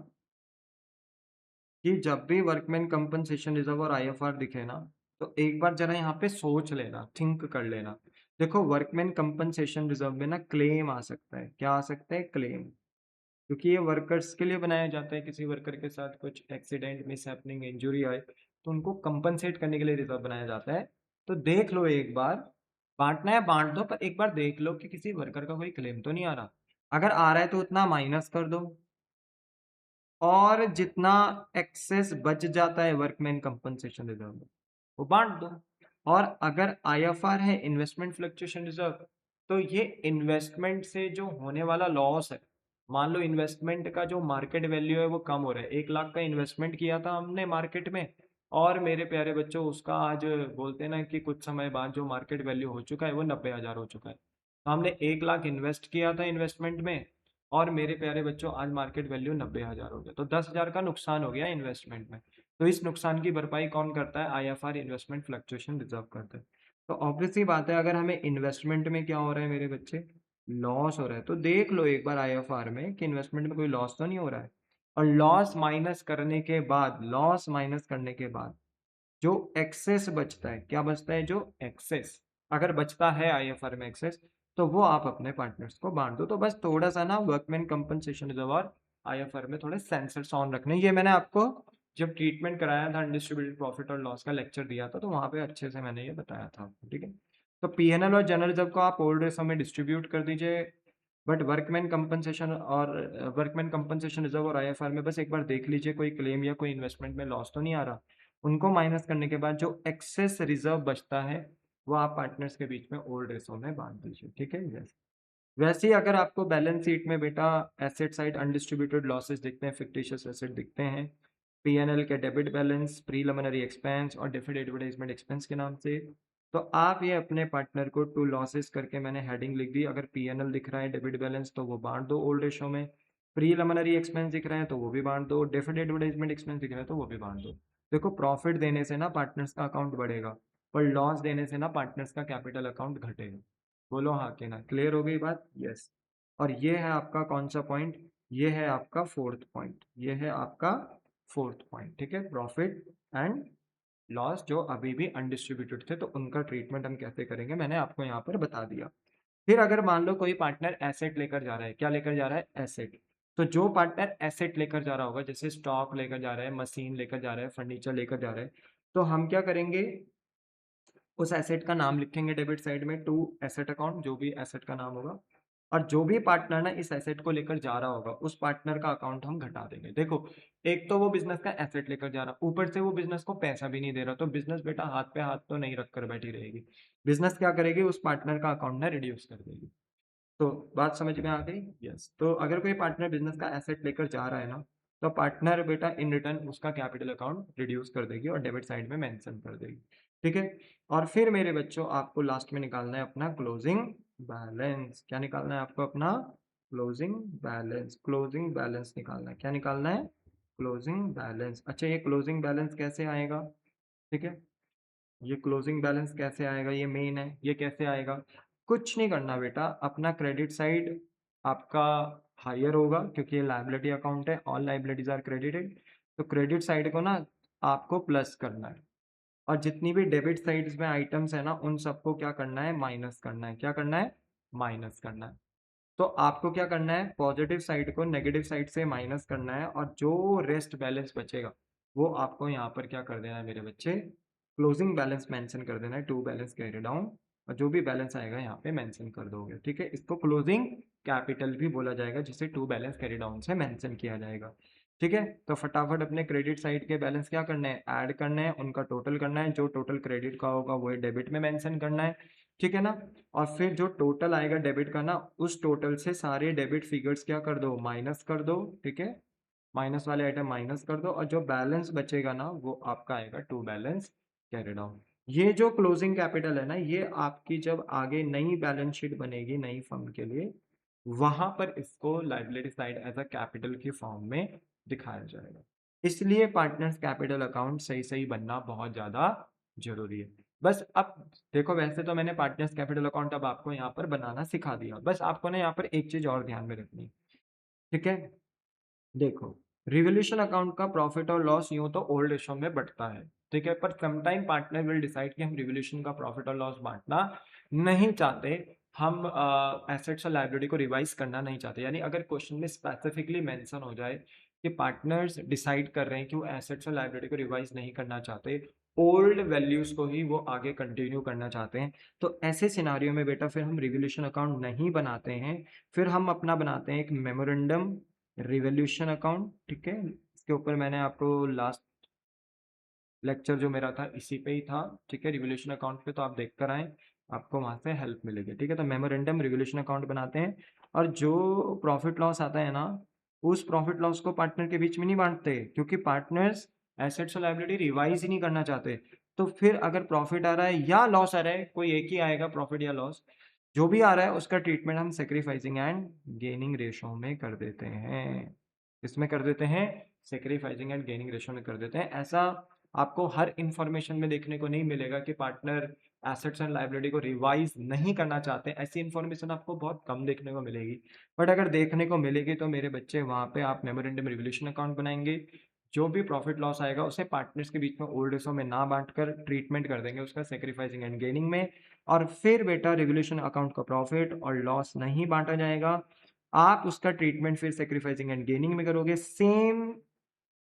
कि जब भी वर्कमैन कंपनसेशन रिजर्व और आईएफआर दिखे ना, तो एक बार जरा यहाँ पे सोच लेना, थिंक कर लेना। देखो वर्कमैन कंपनसेशन रिजर्व में ना क्लेम आ सकता है, क्या आ सकता है? क्लेम, क्योंकि ये वर्कर्स के लिए बनाया जाता है, किसी वर्कर के साथ कुछ एक्सीडेंट, मिस हैपनिंग, इंजुरी आए तो उनको कंपनसेट करने के लिए रिजर्व बनाया जाता है। तो देख लो एक बार, बांटना है बांट दो, पर एक बार देख लो कि किसी वर्कर का कोई क्लेम तो नहीं आ रहा। अगर आ रहा है तो उतना माइनस कर दो, और जितना एक्सेस बच जाता है वर्कमैन कंपनसेशन रिजर्व में वो बांट दो। और अगर आईएफआर है, इन्वेस्टमेंट फ्लक्चुएशन रिजर्व, तो ये इन्वेस्टमेंट से जो होने वाला लॉस है, मान लो इन्वेस्टमेंट का जो मार्केट वैल्यू है वो कम हो रहा है, 1 लाख का इन्वेस्टमेंट किया था हमने मार्केट में, और मेरे प्यारे बच्चों उसका आज बोलते हैं ना कि कुछ समय बाद जो मार्केट वैल्यू हो चुका है वो 90,000 हो चुका है। तो हमने 1 लाख इन्वेस्ट किया था इन्वेस्टमेंट में, और मेरे प्यारे बच्चों आज मार्केट वैल्यू 90,000 हो गया, तो 10,000 का नुकसान हो गया इन्वेस्टमेंट में। तो इस नुकसान की भरपाई कौन करता है? आईएफआर इन्वेस्टमेंट फ्लक्चुएशन रिजर्व करता है। तो ऑब्वियस सी बात है, अगर हमें इन्वेस्टमेंट में क्या हो रहा है मेरे बच्चे, लॉस हो रहा है, तो देख लो एक बार आईएफआर में कि इन्वेस्टमेंट में कोई लॉस तो नहीं हो रहा है। और लॉस माइनस करने के बाद जो एक्सेस बचता है, क्या बचता है, जो एक्सेस अगर बचता है आईएफआर में एक्सेस, तो वो आप अपने पार्टनर्स को बांट दो। तो बस थोड़ा सा ना वर्कमैन कंपनसेशन रिजर्व और आईएफआर में थोड़े सेंसर्स ऑन रखने, ये मैंने आपको जब ट्रीटमेंट कराया था अनडिस्ट्रीब्यूटेड प्रॉफिट और लॉस का लेक्चर दिया था, तो वहां पे अच्छे से मैंने ये बताया था आपको, ठीक है। तो पीएनएल और जनरल रिजर्व को आप ओल्ड रेशो में डिस्ट्रीब्यूट कर दीजिए, बट वर्कमैन कंपनसेशन रिजर्व और आईएफआर में बस एक बार देख लीजिए कोई क्लेम या कोई इन्वेस्टमेंट में लॉस तो नहीं आ रहा। उनको माइनस करने के बाद जो एक्सेस रिजर्व बचता है वो आप पार्टनर्स के बीच में ओल्ड रेशो में बांट दीजिए, ठीक है। यस, वैसे ही अगर आपको बैलेंस शीट में बेटा एसेट साइड अनडिस्ट्रीब्यूटेड लॉसेस दिखते हैं, फिक्टिशियस एसेट दिखते हैं, पीएनएल के डेबिट बैलेंस, प्रीलिमिनरी एक्सपेंस और डिफर्ड एडवर्टाइजमेंट एक्सपेंस के नाम से, तो आप ये अपने पार्टनर को टू लॉसेस करके मैंने हेडिंग लिख दी। अगर पीएनएल दिख रहा है डेबिट बैलेंस तो वो बांट दो ओल्ड रेशो में, प्रीलिमिनरी एक्सपेंस दिख रहा है तो वो भी बांट दो, डिफर्ड एडवर्टाइजमेंट एक्सपेंस दिख रहा है तो वो भी बांट दो। देखो प्रॉफिट देने से ना पार्टनर्स का अकाउंट बढ़ेगा, पर लॉस देने से ना पार्टनर्स का कैपिटल अकाउंट घटेगा। बोलो हाँ कि ना, क्लियर हो गई बात। यस, और ये है आपका कौन सा पॉइंट, ये है आपका फोर्थ पॉइंट, ये है आपका फोर्थ पॉइंट, ठीक है। प्रॉफिट एंड लॉस जो अभी भी अनडिस्ट्रीब्यूटेड थे, तो उनका ट्रीटमेंट हम कैसे करेंगे मैंने आपको यहाँ पर बता दिया। फिर अगर मान लो कोई पार्टनर एसेट लेकर जा रहा है, क्या लेकर जा रहा है, एसेट। तो जो पार्टनर एसेट लेकर जा रहा होगा, जैसे स्टॉक लेकर जा रहा है, मशीन लेकर जा रहा है, फर्नीचर लेकर जा रहा है, तो हम क्या करेंगे, उस एसेट का नाम लिखेंगे डेबिट साइड में, टू एसेट अकाउंट, जो भी एसेट का नाम होगा। और जो भी पार्टनर ना इस एसेट को लेकर जा रहा होगा, उस पार्टनर का अकाउंट हम घटा देंगे। देखो, एक तो वो बिजनेस का एसेट लेकर जा रहा, ऊपर से वो बिजनेस को पैसा भी नहीं दे रहा, तो बिजनेस बेटा हाथ पे हाथ तो नहीं रखकर बैठी रहेगी। बिजनेस क्या करेगी, उस पार्टनर का अकाउंट ना रिड्यूस कर देगी। तो बात समझ में आ गई। यस, तो अगर कोई पार्टनर बिजनेस का एसेट लेकर जा रहा है ना, तो पार्टनर बेटा इन रिटर्न उसका कैपिटल अकाउंट रिड्यूस कर देगी और डेबिट साइड में मेंशन कर देगी, ठीक है। और फिर मेरे बच्चों आपको लास्ट में निकालना है अपना क्लोजिंग बैलेंस। क्या निकालना है आपको, अपना क्लोजिंग बैलेंस। क्लोजिंग बैलेंस निकालना है, क्या निकालना है, क्लोजिंग बैलेंस। अच्छा, ये क्लोजिंग बैलेंस कैसे आएगा, ठीक है, ये क्लोजिंग बैलेंस कैसे आएगा, ये मेन है, ये कैसे आएगा। कुछ नहीं करना बेटा, अपना क्रेडिट साइड आपका हायर होगा क्योंकि ये लायबिलिटी अकाउंट है, ऑल लायबिलिटीज आर क्रेडिटेड। तो क्रेडिट साइड को ना आपको प्लस करना है, और जितनी भी डेबिट साइड्स में आइटम्स है ना, उन सबको क्या करना है, माइनस करना है। क्या करना है, माइनस करना है। तो आपको क्या करना है, पॉजिटिव साइड को नेगेटिव साइड से माइनस करना है, और जो रेस्ट बैलेंस बचेगा वो आपको यहाँ पर क्या कर देना है मेरे बच्चे, क्लोजिंग बैलेंस मेंशन कर देना है, टू बैलेंस कैरी डाउन। और जो भी बैलेंस आएगा यहाँ पे मेंशन कर दोगे, ठीक है। इसको क्लोजिंग कैपिटल भी बोला जाएगा, जिसे टू बैलेंस कैरी डाउन से मेंशन किया जाएगा, ठीक है। तो फटाफट अपने क्रेडिट साइड के बैलेंस क्या करने हैं, ऐड करने हैं, उनका टोटल करना है, जो टोटल क्रेडिट का होगा वो डेबिट में मेंशन करना है, ठीक है ना। और फिर जो टोटल आएगा डेबिट का ना, उस टोटल से सारे डेबिट फिगर्स क्या कर दो, माइनस कर दो, ठीक है। माइनस वाले आइटम माइनस कर दो, और जो बैलेंस बचेगा ना वो आपका आएगा टू बैलेंस कैरी डाउन। ये जो क्लोजिंग कैपिटल है ना, ये आपकी जब आगे नई बैलेंस शीट बनेगी नई फर्म के लिए, वहां पर इसको liability side as a capital की फॉर्म में दिखाया जाएगा। इसलिए पार्टनर्स कैपिटल अकाउंट सही सही बनना बहुत ज्यादा जरूरी है। बस अब देखो, वैसे तो मैंने पार्टनर्स कैपिटल अकाउंट अब आपको यहाँ पर बनाना सिखा दिया, बस आपको ना यहाँ पर एक चीज और ध्यान में रखनी है, ठीक है। देखो, रिवोल्यूशन अकाउंट का प्रॉफिट और लॉस यूं तो ओल्ड रेशो में बढ़ता है, ठीक है, पर समटाइम पार्टनर विल डिसाइड कि हम रिवोल्यूशन का प्रॉफिट और लॉस बांटना नहीं चाहते, हम एसेट्स और लायबिलिटी को रिवाइज करना नहीं चाहते। यानी अगर क्वेश्चन में स्पेसिफिकली मेंशन हो जाए कि पार्टनर्स डिसाइड कर रहे हैं कि वो एसेट्स और लायबिलिटी को रिवाइज नहीं करना चाहते, ओल्ड वैल्यूज को ही वो आगे कंटिन्यू करना चाहते हैं, तो ऐसे सिनारियो में बेटा फिर हम रिवोल्यूशन अकाउंट नहीं बनाते हैं, फिर हम अपना बनाते हैं एक मेमोरेंडम रिवोल्यूशन अकाउंट, ठीक है। इसके ऊपर मैंने आपको लास्ट लेक्चर जो मेरा था इसी पे ही था, ठीक है, रिवोल्यूशन अकाउंट पे, तो आप देख कर आए, आपको वहां से हेल्प मिलेगी, ठीक है। तो मेमोरेंडम रिवोल्यूशन अकाउंट बनाते हैं, और जो प्रॉफिट लॉस आता है ना, उस प्रॉफिट लॉस को पार्टनर के बीच में नहीं बांटते, क्योंकि पार्टनर्स एसेट्स और लायबिलिटी रिवाइज ही नहीं करना चाहते। तो फिर अगर प्रॉफिट आ रहा है या लॉस आ रहा है, कोई एक ही आएगा, प्रॉफिट या लॉस, जो भी आ रहा है उसका ट्रीटमेंट हम सेक्रीफाइसिंग एंड गेनिंग रेशो में कर देते हैं। इसमें कर देते हैं, सेक्रीफाइसिंग एंड गेनिंग रेशो में कर देते हैं। ऐसा आपको हर इंफॉर्मेशन में देखने को नहीं मिलेगा कि पार्टनर एसेट्स एंड लायबिलिटी को रिवाइज नहीं करना चाहते, ऐसी इन्फॉर्मेशन आपको बहुत कम देखने को मिलेगी। बट अगर देखने को मिलेगी तो मेरे बच्चे वहाँ पे आप मेमोरेंडम रिवोल्यूशन अकाउंट बनाएंगे, जो भी प्रॉफिट लॉस आएगा उसे पार्टनर्स के बीच में ओल्ड रेशो में ना बांटकर ट्रीटमेंट कर देंगे उसका सेक्रीफाइसिंग एंड गेनिंग में। और फिर बेटा रिवोल्यूशन अकाउंट का प्रॉफिट और लॉस नहीं बांटा जाएगा, आप उसका ट्रीटमेंट फिर सेक्रीफाइसिंग एंड गेनिंग में करोगे, सेम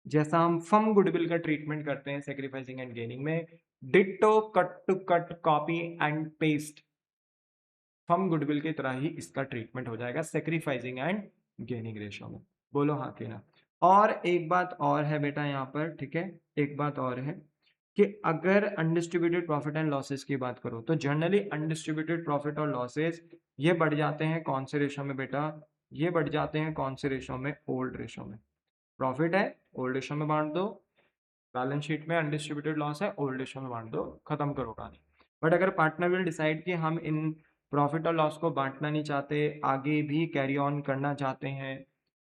जैसा हम फर्म गुडविल का ट्रीटमेंट करते हैं सेक्रीफाइसिंग एंड गेनिंग में। Ditto cut to cut copy and paste firm goodwill की तरह ही इसका ट्रीटमेंट हो जाएगा सेक्रीफाइसिंग एंड गेनिंग रेशियो में। बोलो हाँ कि ना। और एक बात और है बेटा यहाँ पर, ठीक है, एक बात और है कि अगर अनडिस्ट्रीब्यूटेड प्रॉफिट एंड लॉसेस की बात करो तो जनरली अनडिस्ट्रीब्यूटेड प्रॉफिट और लॉसेस ये बढ़ जाते हैं कौन से रेशो में बेटा, ये बढ़ जाते हैं कौन से रेशो में, ओल्ड रेशो में। प्रॉफिट है ओल्ड रेशो में बांट दो, बैलेंस शीट में अनडिस्ट्रीब्यूटेड लॉस है ओल्ड रेशो में बांट दो, खत्म करो कहानी। बट अगर पार्टनर विल डिसाइड कि हम इन प्रॉफिट और लॉस को बांटना नहीं चाहते, आगे भी कैरी ऑन करना चाहते हैं,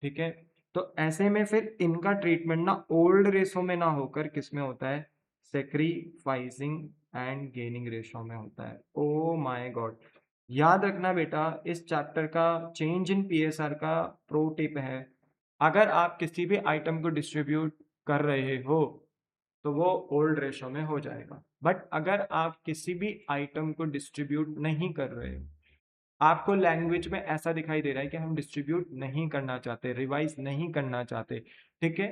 ठीक है, तो ऐसे में फिर इनका ट्रीटमेंट ना ओल्ड रेशो में ना होकर किस में होता है, सेक्रीफाइसिंग एंड गेनिंग रेशो में होता है। ओ माय गॉड, याद रखना बेटा इस चैप्टर का चेंज इन पीएसआर का प्रो टिप है, अगर आप किसी भी आइटम को डिस्ट्रीब्यूट कर रहे हो तो वो ओल्ड रेशो में हो जाएगा। बट अगर आप किसी भी आइटम को डिस्ट्रीब्यूट नहीं कर रहे हो, आपको लैंग्वेज में ऐसा दिखाई दे रहा है कि हम डिस्ट्रीब्यूट नहीं करना चाहते, रिवाइज नहीं करना चाहते, ठीक है,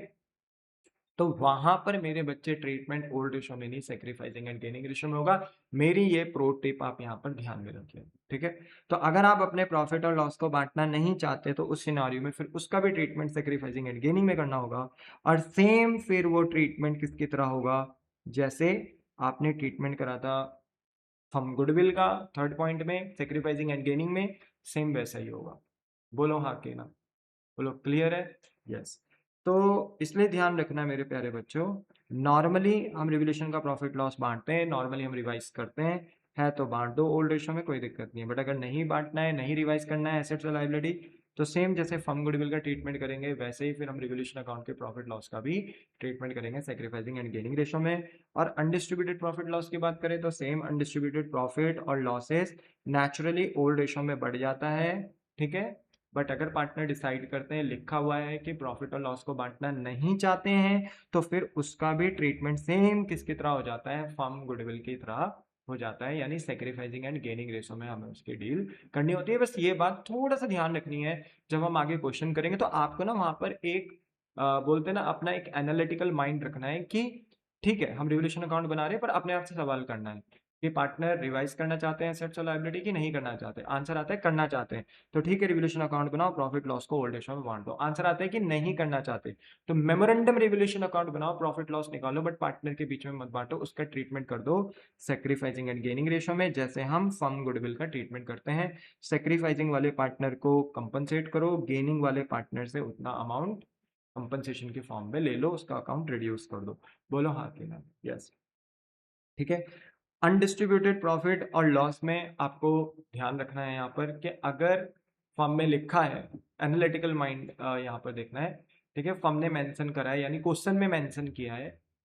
तो वहां पर मेरे बच्चे ट्रीटमेंट ओल्ड रेशो में नहीं सेक्रीफाइसिंग एंड गेनिंग रेशो में होगा। मेरी ये प्रो टिप आप यहाँ पर ध्यान में रखिए, ठीक है। तो अगर आप अपने प्रॉफिट और लॉस को बांटना नहीं चाहते तो उस सिनारियो में फिर उसका भी ट्रीटमेंट सेक्रीफाइसिंग एंड गेनिंग में करना होगा। और सेम फिर वो ट्रीटमेंट किसकी तरह होगा, जैसे आपने ट्रीटमेंट करा था हम गुडविल का थर्ड पॉइंट में सेक्रीफाइसिंग एंड गेनिंग में, सेम वैसा ही होगा। बोलो हाँ के ना, बोलो क्लियर है, यस। तो इसलिए ध्यान रखना मेरे प्यारे बच्चों, नॉर्मली हम रिवोल्यूशन का प्रॉफिट लॉस बांटते हैं, नॉर्मली हम रिवाइज करते हैं, है तो बांट दो ओल्ड रेशो में, कोई दिक्कत नहीं है। बट अगर नहीं बांटना है, नहीं रिवाइज करना है एसेट्स और लायबिलिटी, तो सेम जैसे फर्म गुडविल का ट्रीटमेंट करेंगे वैसे ही फिर हम रिवोल्यूशन अकाउंट के प्रॉफिट लॉस का भी ट्रीटमेंट करेंगे सेक्रीफाइसिंग एंड गेनिंग रेशो में। और अनडिस्ट्रीब्यूटेड प्रॉफिट लॉस की बात करें तो सेम अनडिस्ट्रीब्यूटेड प्रॉफिट और लॉसेस नेचुरली ओल्ड रेशो में बढ़ जाता है, ठीक है। बट अगर पार्टनर डिसाइड करते हैं, लिखा हुआ है कि प्रॉफिट और लॉस को बांटना नहीं चाहते हैं, तो फिर उसका भी ट्रीटमेंट सेम किसकी तरह हो जाता है, फर्म गुडविल की तरह हो जाता है, यानी सेक्रीफाइसिंग एंड गेनिंग रेशो में हमें उसकी डील करनी होती है। बस ये बात थोड़ा सा ध्यान रखनी है, जब हम आगे क्वेश्चन करेंगे तो आपको ना वहां पर एक बोलते हैं ना अपना एक एनालिटिकल माइंड रखना है कि ठीक है हम रिवोल्यूशन अकाउंट बना रहे हैं पर अपने आप से सवाल करना है कि पार्टनर रिवाइज करना चाहते हैं एसेट्स और लायबिलिटी की नहीं करना चाहते, आंसर आता है करना चाहते हैं, तो ठीक है रिवोल्यूशन अकाउंट बनाओ, प्रॉफिट लॉस को ओल्ड रेशो में बांट दो। आंसर आता है कि नहीं करना चाहते, तो मेमोरेंडम रिवोल्यूशन अकाउंट बनाओ, प्रॉफिट लॉस निकालो, बट पार्टनर के बीच में मत बांटो, उसका ट्रीटमेंट कर दो सेक्रीफाइसिंग एंड गेनिंग रेशो में, जैसे हम फर्म गुडविल का ट्रीटमेंट करते हैं। सेक्रीफाइसिंग वाले पार्टनर को कंपनसेट करो, गेनिंग वाले पार्टनर से उतना अमाउंट कंपनसेशन के फॉर्म में ले लो, उसका अकाउंट रिड्यूस कर दो। बोलो हाँ कि ना, यस, ठीक है। अनडिस्ट्रीब्यूटेड प्रॉफिट और लॉस में आपको ध्यान रखना है यहाँ पर कि अगर फर्म में लिखा है, एनालिटिकल माइंड यहाँ पर देखना है, ठीक है, फर्म ने मेंशन करा है यानी क्वेश्चन में मेंशन किया है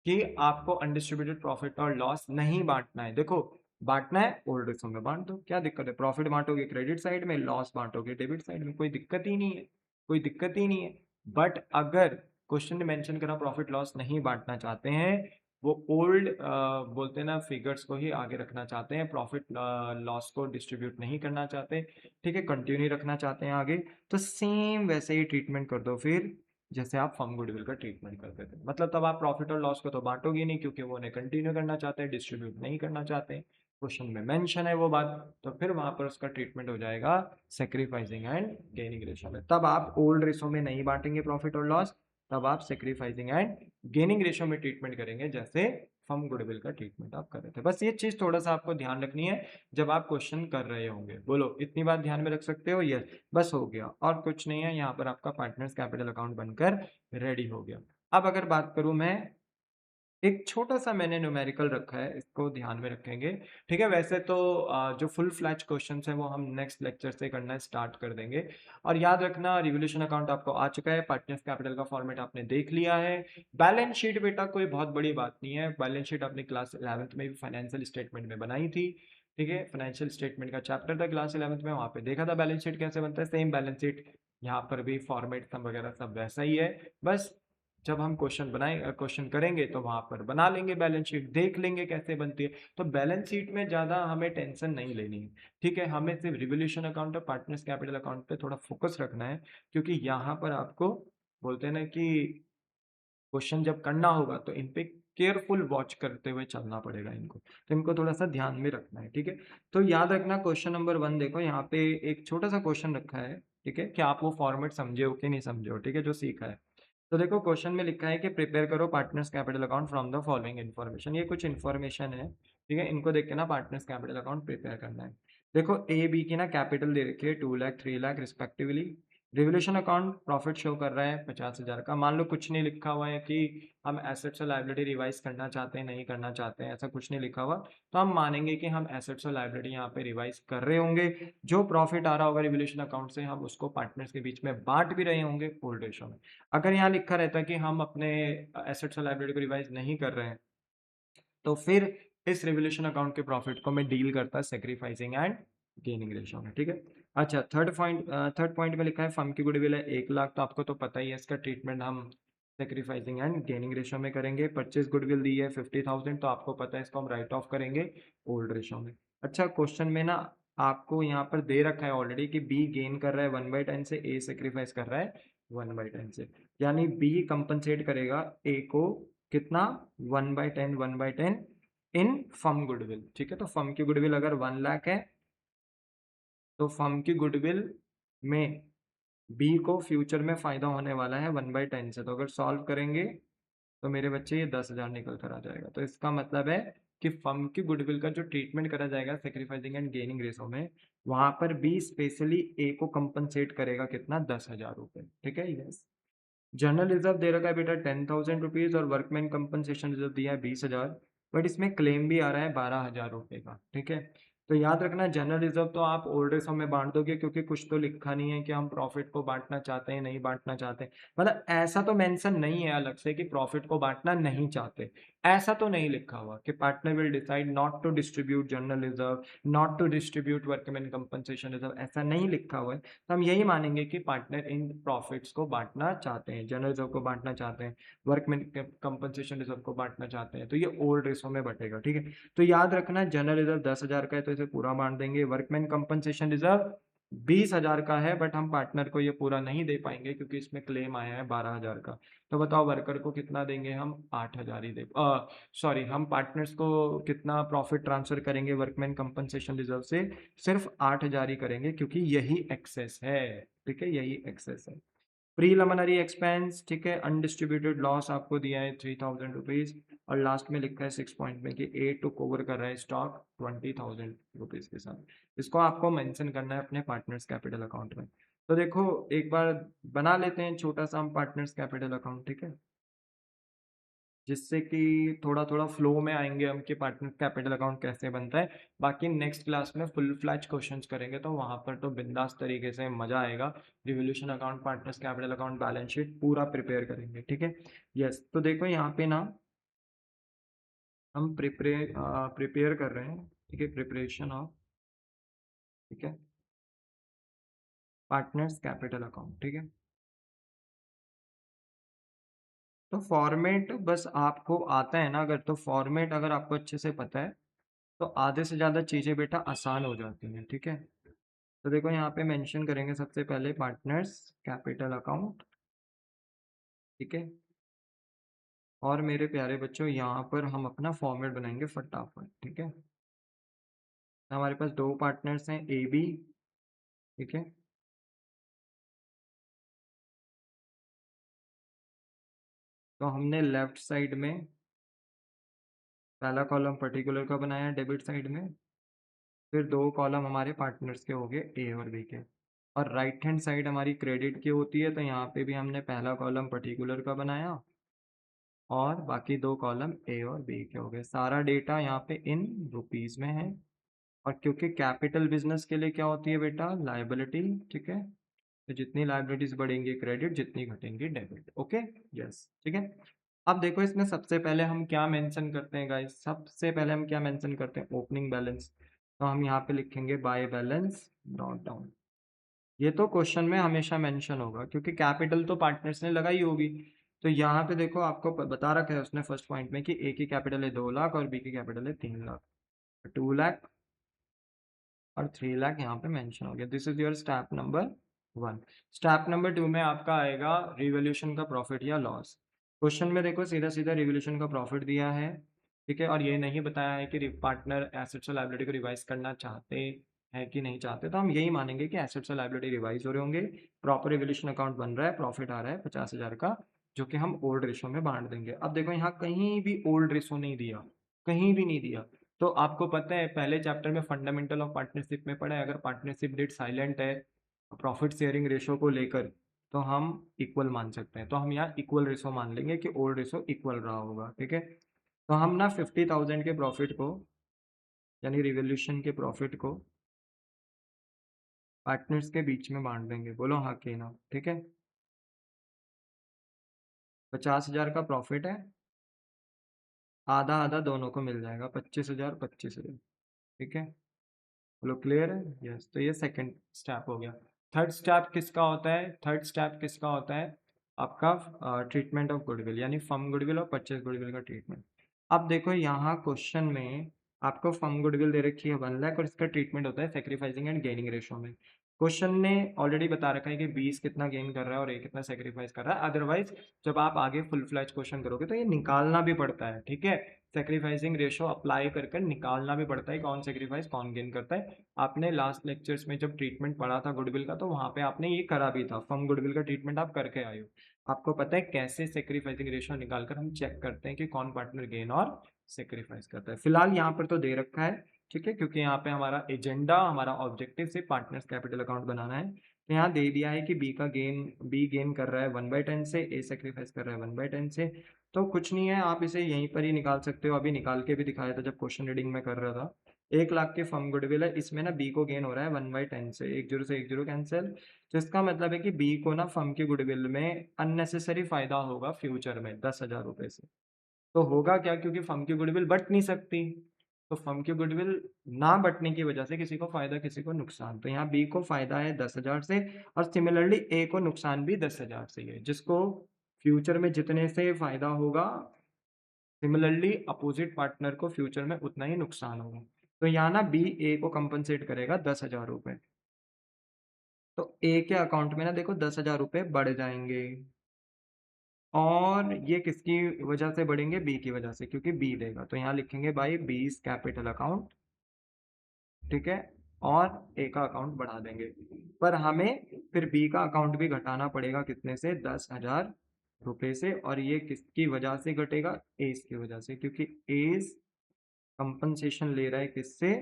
कि आपको अनडिस्ट्रीब्यूटेड प्रॉफिट और लॉस नहीं बांटना है। देखो बांटना है ओल्ड रेशो में बांट दो, क्या दिक्कत है, प्रॉफिट बांटोगे क्रेडिट साइड में, लॉस बांटोगे डेबिट साइड में, कोई दिक्कत ही नहीं है, कोई दिक्कत ही नहीं है। बट अगर क्वेश्चन ने मेंशन करा प्रॉफिट लॉस नहीं बांटना चाहते हैं, वो ओल्ड बोलते हैं ना फिगर्स को ही आगे रखना चाहते हैं, प्रॉफिट लॉस को डिस्ट्रीब्यूट नहीं करना चाहते, ठीक है, कंटिन्यू रखना चाहते हैं आगे, तो सेम वैसे ही ट्रीटमेंट कर दो फिर जैसे आप फर्म गुडविल का ट्रीटमेंट करते थे। मतलब तब आप प्रॉफिट और लॉस को तो बांटोगे नहीं क्योंकि वो उन्हें कंटिन्यू करना चाहते हैं, डिस्ट्रीब्यूट नहीं करना चाहते, क्वेश्चन में मेंशन है वो बात, तो फिर वहां पर उसका ट्रीटमेंट हो जाएगा सेक्रीफाइसिंग एंड गेनिंग रेशो में। तब आप ओल्ड रेशो में नहीं बांटेंगे प्रॉफिट और लॉस, तब आप सेक्रीफाइसिंग एंड गेनिंग रेशो में ट्रीटमेंट करेंगे जैसे फर्म गुडविल का ट्रीटमेंट आप कर रहे थे। बस ये चीज थोड़ा सा आपको ध्यान रखनी है जब आप क्वेश्चन कर रहे होंगे। बोलो इतनी बात ध्यान में रख सकते हो, यस, बस हो गया और कुछ नहीं है, यहाँ पर आपका पार्टनर्स कैपिटल अकाउंट बनकर रेडी हो गया। अब अगर बात करूं मैं एक छोटा-सा मैंने न्यूमेरिकल रखा है, इसको ध्यान में रखेंगे, ठीक है? वैसे तो जो फुल फ्लैज क्वेश्चन्स हैं, वो हम नेक्स्ट लेक्चर से करना स्टार्ट कर देंगे। और याद रखना रिवोल्यूशन अकाउंट आपको आ चुका है, पार्टनर्स कैपिटल का फॉर्मेट आपने देख लिया है। बैलेंस शीट बेटा कोई बहुत बड़ी बात नहीं है, बैलेंस शीट आपने क्लास 11th में भी फाइनेंशियल स्टेटमेंट में बनाई थी, ठीक है? फाइनेंशियल स्टेटमेंट का चैप्टर था क्लास 11th में, वहाँ पे देखा था बैलेंस शीट कैसे बनता है, सेम बैलेंस शीट यहाँ पर भी फॉर्मेट सब वगैरह सब वैसा ही है। बस जब हम क्वेश्चन करेंगे तो वहां पर बना लेंगे बैलेंस शीट, देख लेंगे कैसे बनती है। तो बैलेंस शीट में ज्यादा हमें टेंशन नहीं लेनी है, ठीक है? हमें सिर्फ रिवोल्यूशन अकाउंट और पार्टनर्स कैपिटल अकाउंट पे थोड़ा फोकस रखना है, क्योंकि यहाँ पर आपको बोलते हैं ना कि क्वेश्चन जब करना होगा तो इन पे केयरफुल वॉच करते हुए चलना पड़ेगा इनको, तो इनको थोड़ा सा ध्यान में रखना है, ठीक है? तो याद रखना क्वेश्चन नंबर 1 देखो, यहाँ पे एक छोटा सा क्वेश्चन रखा है, ठीक है? कि आप वो फॉर्मेट समझे हो कि नहीं समझे हो, ठीक है, जो सीखा है। तो देखो क्वेश्चन में लिखा है कि प्रिपेयर करो partners capital account from the following information. ये कुछ इन्फॉर्मेशन है, ठीक है? इनको देख के ना पार्टनर्स कैपिटल अकाउंट प्रिपेयर करना है। देखो ए बी की ना कैपिटल दे रखी है 2 lakh 3 lakh respectively. Revolution account profit show कर रहा है 50,000 का। मान लो कुछ नहीं लिखा हुआ है कि हम एसेट्स और लायबिलिटी रिवाइज करना चाहते हैं, नहीं करना चाहते हैं, ऐसा कुछ नहीं लिखा हुआ, तो हम मानेंगे कि हम एसेट्स और लायबिलिटी यहाँ पे रिवाइज कर रहे होंगे। जो प्रॉफिट आ रहा होगा रिवोल्यूशन अकाउंट से हम उसको पार्टनर्स के बीच में बांट भी रहे होंगे ओल्ड रेशो में। अगर यहाँ लिखा रहता कि हम अपने एसेट्स और लायबिलिटी को रिवाइज नहीं कर रहे हैं, तो फिर इस रिवोल्यूशन अकाउंट के प्रॉफिट को मैं डील करता सेक्रीफाइसिंग एंड गेनिंग रेशियो में, ठीक है? अच्छा, थर्ड पॉइंट में लिखा है फर्म की गुडविल है 1 लाख, तो आपको तो पता ही है इसका ट्रीटमेंट हम सेक्रीफाइसिंग एंड गेनिंग रेशियो में करेंगे। परचेज गुडविल दी है 50,000, तो आपको पता है इसको हम राइट ऑफ करेंगे ओल्ड रेशियो में। अच्छा, क्वेश्चन में ना आपको यहाँ पर दे रखा है ऑलरेडी कि बी गेन कर रहा है 1/10 से, ए सेक्रीफाइस कर रहा है 1/10 से, यानी बी कंपनसेट करेगा ए को कितना, 1/10 इन फर्म गुडविल, ठीक है? तो फर्म की गुडविल अगर 1 लाख है, तो फर्म की गुडविल में बी को फ्यूचर में फायदा होने वाला है 1/10 से। तो अगर सॉल्व करेंगे तो मेरे बच्चे ये 10,000 निकल कर आ जाएगा। तो इसका मतलब है कि फर्म की गुडविल का जो ट्रीटमेंट करा जाएगा सेक्रीफाइसिंग एंड गेनिंग रेशो में, वहां पर बी स्पेशली ए को कंपनसेट करेगा कितना, 10,000 रुपए, ठीक है? यस। जनरल रिजर्व दे रखा है बेटा 10,000 रुपीज और वर्कमैन कंपनसेशन रिजर्व दिया है 20,000, बट इसमें क्लेम भी आ रहा है 12,000 रुपए का, ठीक है? तो याद रखना जनरल रिजर्व तो आप ओल्ड रेशो में बांट दोगे, क्योंकि कुछ तो लिखा नहीं है कि हम प्रॉफिट को बांटना चाहते हैं, नहीं बांटना चाहते। मतलब ऐसा तो मेंशन नहीं है अलग से कि प्रॉफिट को बांटना नहीं चाहते, ऐसा तो नहीं लिखा हुआ कि partner will decide not to distribute general reserve, not to distribute workman compensation reserve, ऐसा नहीं लिखा हुआ है। तो हम यही मानेंगे कि पार्टनर इन प्रॉफिट्स को बांटना चाहते हैं, जनरल रिजर्व को बांटना चाहते हैं, वर्कमैन कंपनसेशन रिजर्व को बांटना चाहते हैं, तो ये ओल्ड रेशो में बटेगा, ठीक है? तो याद रखना जनरल रिजर्व 10,000 का है तो इसे पूरा बांट देंगे। वर्कमैन कंपनसेशन रिजर्व 20,000 का है, बट हम पार्टनर को ये पूरा नहीं दे पाएंगे क्योंकि इसमें क्लेम आया है 12,000 का। तो बताओ वर्कर को कितना देंगे हम, 8,000 ही दे, सॉरी, हम पार्टनर्स को कितना प्रॉफिट ट्रांसफर करेंगे वर्कमैन कंपनसेशन रिजर्व से, सिर्फ 8,000 ही करेंगे, क्योंकि यही एक्सेस है, ठीक है? यही एक्सेस है। प्रीलिमिनरी एक्सपेंस, ठीक है, अनडिस्ट्रीब्यूटेड लॉस आपको दिया है 3,000 रुपीज, और लास्ट में लिखा है 6 पॉइंट में कि ए टू कवर कर रहा है स्टॉक 20,000 रुपीज के साथ। इसको आपको मेंशन करना है अपने पार्टनर्स कैपिटल अकाउंट में। तो देखो एक बार बना लेते हैं छोटा सा हम पार्टनर्स कैपिटल अकाउंट, ठीक है, जिससे कि थोड़ा थोड़ा फ्लो में आएंगे हम कि पार्टनर कैपिटल अकाउंट कैसे बनता है। बाकी नेक्स्ट क्लास में फुल फ्लैज क्वेश्चंस करेंगे, तो वहां पर तो बिंदास तरीके से मजा आएगा। Revolution account, partners capital account, balance sheet पूरा प्रिपेयर करेंगे, ठीक है? यस। तो देखो यहाँ पे ना हम प्रिपेयर कर रहे हैं, ठीक है, प्रिपरेशन ऑफ, ठीक है, पार्टनर्स कैपिटल अकाउंट, ठीक है? तो फॉर्मेट बस आपको आता है ना, अगर तो फॉर्मेट अगर आपको अच्छे से पता है तो आधे से ज़्यादा चीज़ें बेटा आसान हो जाती हैं, ठीक है? तो देखो यहाँ पे मेंशन करेंगे सबसे पहले पार्टनर्स कैपिटल अकाउंट, ठीक है? और मेरे प्यारे बच्चों यहाँ पर हम अपना फॉर्मेट बनाएंगे फटाफट, ठीक है? हमारे पास दो पार्टनर्स हैं ए बी, ठीक है? तो हमने लेफ्ट साइड में पहला कॉलम पर्टिकुलर का बनाया डेबिट साइड में, फिर दो कॉलम हमारे पार्टनर्स के हो गए ए और बी के, और राइट हैंड साइड हमारी क्रेडिट की होती है, तो यहाँ पे भी हमने पहला कॉलम पर्टिकुलर का बनाया और बाकी 2 कॉलम ए और बी के हो गए। सारा डेटा यहाँ पे इन रुपीस में है। और क्योंकि कैपिटल बिजनेस के लिए क्या होती है बेटा, लायबिलिटी, ठीक है। तो जितनी लायबिलिटीज बढ़ेंगी क्रेडिट, जितनी घटेंगी डेबिट। ओके, यस, ठीक है। अब देखो इसमें सबसे पहले हम क्या मेंशन करते हैं गाइस, सबसे पहले हम क्या मेंशन करते हैं, ओपनिंग बैलेंस। तो हम यहाँ पे लिखेंगे बाय बैलेंस नोट डाउन। ये तो क्वेश्चन में हमेशा मेंशन होगा क्योंकि कैपिटल तो पार्टनर्स ने लगाई होगी। तो यहाँ पे देखो आपको बता रखा है उसने फर्स्ट पॉइंट में कि ए की कैपिटल है 2 लाख और बी की कैपिटल है 3 लाख। 2 लाख और 3 लाख यहाँ पे मेंशन हो गया। This is your step number 1। Step number 2 में आपका आएगा रिवोल्यूशन का प्रॉफिट या लॉस। क्वेश्चन में देखो सीधा सीधा रिवोल्यूशन का प्रॉफिट दिया है, ठीक है, और ये नहीं बताया है कि पार्टनर एसेट्स और लायबिलिटी को रिवाइज करना चाहते हैं कि नहीं चाहते। तो हम यही मानेंगे कि एसेट्स और लायबिलिटी रिवाइज हो रहे होंगे, प्रॉपर रिवोल्यूशन अकाउंट बन रहा है, प्रॉफिट आ रहा है 50,000 का, जो कि हम ओल्ड रेशो में बांट देंगे। अब देखो यहाँ कहीं भी ओल्ड रेशो नहीं दिया, कहीं भी नहीं दिया। तो आपको पता है पहले चैप्टर में फंडामेंटल ऑफ पार्टनरशिप में पढ़ा है, अगर पार्टनरशिप डेट साइलेंट है प्रॉफिट शेयरिंग रेशो को लेकर तो हम इक्वल मान सकते हैं। तो हम यहाँ इक्वल रेशो मान लेंगे कि ओल्ड रेशो इक्वल रहा होगा, ठीक है। तो हम ना 50,000 के प्रॉफिट को यानी रिवोल्यूशन के प्रॉफिट को पार्टनर्स के बीच में बांट देंगे। बोलो हाँ कि ना, ठीक है। 50,000 का प्रॉफिट है, आधा आधा दोनों को मिल जाएगा, 25,000 25,000, ठीक है। बोलो क्लियर है, यस। तो ये सेकंड स्टेप हो गया। थर्ड स्टेप किसका होता है, थर्ड स्टेप किसका होता है, आपका ट्रीटमेंट ऑफ गुडविल, यानी फर्म गुडविल और परचेज गुडविल का ट्रीटमेंट। अब देखो यहाँ क्वेश्चन में आपको फर्म गुडविल दे रखी है 1 लाख और इसका ट्रीटमेंट होता है सेक्रीफाइसिंग एंड गेनिंग रेशो में। क्वेश्चन ने ऑलरेडी बता रखा है कि 20 कितना गेन कर रहा है और ए कितना सेक्रीफाइस कर रहा है। अदरवाइज जब आप आगे फुल फ्लैज क्वेश्चन करोगे तो ये निकालना भी पड़ता है, ठीक है। सेक्रीफाइसिंग रेशो अप्लाई कर कर निकालना भी पड़ता है कौन सेक्रीफाइस कौन गेन करता है। आपने लास्ट लेक्चर्स में जब ट्रीटमेंट पढ़ा था गुडविल का तो वहां पे आपने ये करा भी था, फर्म गुडविल का ट्रीटमेंट आप करके आए हो। आपको पता है कैसे सेक्रीफाइसिंग रेशो निकालकर हम चेक करते हैं कि कौन पार्टनर गेन और सेक्रीफाइस करता है। फिलहाल यहाँ पर तो दे रखा है, ठीक है, क्योंकि यहाँ पे हमारा एजेंडा, हमारा ऑब्जेक्टिव सिर्फ पार्टनर्स कैपिटल अकाउंट बनाना है। तो यहाँ दे दिया है कि बी गेन कर रहा है 1/10 से, ए सेक्रीफाइस कर रहा है 1/10 से। तो कुछ नहीं है, आप इसे यहीं पर ही निकाल सकते हो। अभी निकाल के भी दिखाया था जब क्वेश्चन रीडिंग में कर रहा था। 1 लाख के फर्म गुडविल है, इसमें ना बी को गेन हो रहा है 1/10 से, 1 0 से 1 0 कैंसिल। तो इसका मतलब है कि बी को ना फर्म की गुडविल में अननेसेसरी फायदा होगा फ्यूचर में 10,000 रुपए से। तो होगा क्या, क्योंकि फर्म की गुडविल बट नहीं सकती, तो फर्म की गुडविल ना बटने की वजह से किसी को फायदा किसी को नुकसान। तो यहाँ बी को फायदा है 10,000 से और सिमिलरली ए को नुकसान भी 10,000 से है, जिसको फ्यूचर में जितने से फायदा होगा सिमिलरली अपोजिट पार्टनर को फ्यूचर में उतना ही नुकसान होगा। तो यहाँ ना बी ए को कंपनसेट करेगा 10,000 रुपए। तो ए के अकाउंट में ना देखो 10,000 रुपए बढ़ जाएंगे और ये किसकी वजह से बढ़ेंगे, बी की वजह से, क्योंकि बी देगा। तो यहाँ लिखेंगे बाई बीस कैपिटल अकाउंट, ठीक है, और ए का अकाउंट बढ़ा देंगे। पर हमें फिर बी का अकाउंट भी घटाना पड़ेगा, कितने से, 10,000 रुपए से। और ये किसकी वजह से घटेगा, एस की वजह से, क्योंकि एस कंपनसेशन ले रहा है किससे,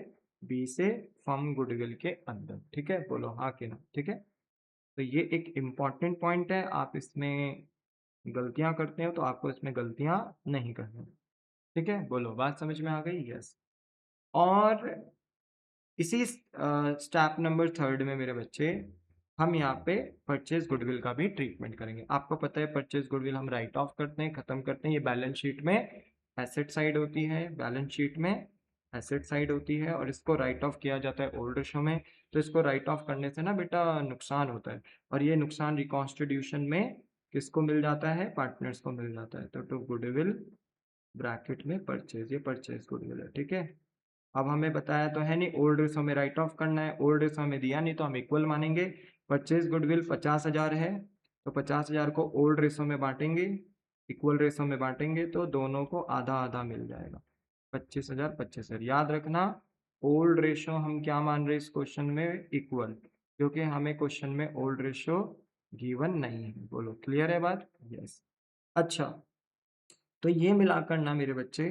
बी से, फर्म गुडविल के अंदर, ठीक है। बोलो हाँ कि ना, ठीक है। तो ये एक इम्पॉर्टेंट पॉइंट है, आप इसमें गलतियां करते हो तो आपको इसमें गलतियां नहीं करनी, ठीक है। बोलो बात समझ में आ गई, यस। और इसी स्टेप नंबर थर्ड में मेरे बच्चे हम यहाँ पे परचेज गुडविल का भी ट्रीटमेंट करेंगे। आपको पता है परचेज गुडविल हम राइट ऑफ करते हैं, खत्म करते हैं। ये बैलेंस शीट में एसेट साइड होती है, बैलेंस शीट में एसेट साइड होती है और इसको राइट ऑफ किया जाता है ओल्ड रेशो में। तो इसको राइट ऑफ करने से ना बेटा नुकसान होता है और ये नुकसान रिकॉन्स्टिट्यूशन में किसको मिल जाता है, पार्टनर्स को मिल जाता है। तो टू गुडविल ब्रैकेट में परचेज, ये परचेज गुडविल है, ठीक है। अब हमें बताया तो है नहीं ओल्ड रेशो में राइट ऑफ करना है, ओल्ड रेशो हमें दिया नहीं तो हम इक्वल मानेंगे। परचेज गुडविल 50,000 है तो 50,000 को ओल्ड रेशो में बांटेंगे, इक्वल रेशो में बांटेंगे तो दोनों को आधा आधा मिल जाएगा, 25,000 25,000। याद रखना ओल्ड रेशो हम क्या मान रहे हैं इस क्वेश्चन में, इक्वल, क्योंकि हमें क्वेश्चन में ओल्ड रेशो गिवन नहीं है। बोलो क्लियर है बात, यस। अच्छा, तो ये मिलाकर ना मेरे बच्चे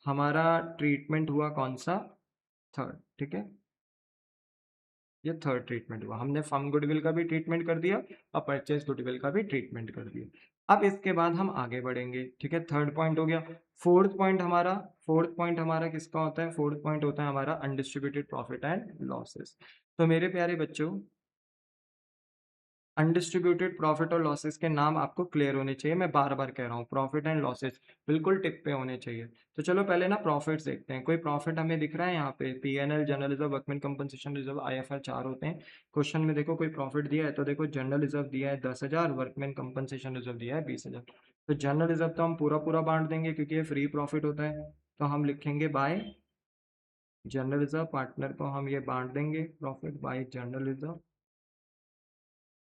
हमारा ट्रीटमेंट हुआ कौन सा, थर्ड, ठीक है। ये थर्ड ट्रीटमेंट हुआ, हमने फर्म गुडविल का भी ट्रीटमेंट कर दिया और परचेज गुडविल का भी ट्रीटमेंट कर दिया। अब इसके बाद हम आगे बढ़ेंगे, ठीक है, थर्ड पॉइंट हो गया। फोर्थ पॉइंट हमारा किसका होता है? फोर्थ पॉइंट होता है हमारा अनडिस्ट्रीब्यूटेड प्रॉफिट एंड लॉसेस। तो मेरे प्यारे बच्चों, अनडिस्ट्रीब्यूटेड प्रॉफिट और लॉसेस के नाम आपको क्लियर होने चाहिए, मैं बार बार कह रहा हूँ, प्रॉफिट एंड लॉसेस बिल्कुल टिप पे होने चाहिए। तो चलो पहले ना प्रॉफिट्स देखते हैं। कोई प्रॉफिट हमें दिख रहा है यहाँ पे? PNL, general reserve, workman compensation reserve, IFR 4 होते हैं। क्वेश्चन में देखो कोई प्रॉफिट दिया है, तो देखो जनरल रिजर्व दिया है 10,000, वर्कमैन कंपनसेशन रिजर्व दिया है 20,000। तो जनरल रिजर्व तो हम पूरा पूरा बांट देंगे क्योंकि ये फ्री प्रॉफिट होता है, तो हम लिखेंगे बाय जनरल रिजर्व। पार्टनर को हम ये बांट देंगे प्रॉफिट बाय जनरल रिजर्व।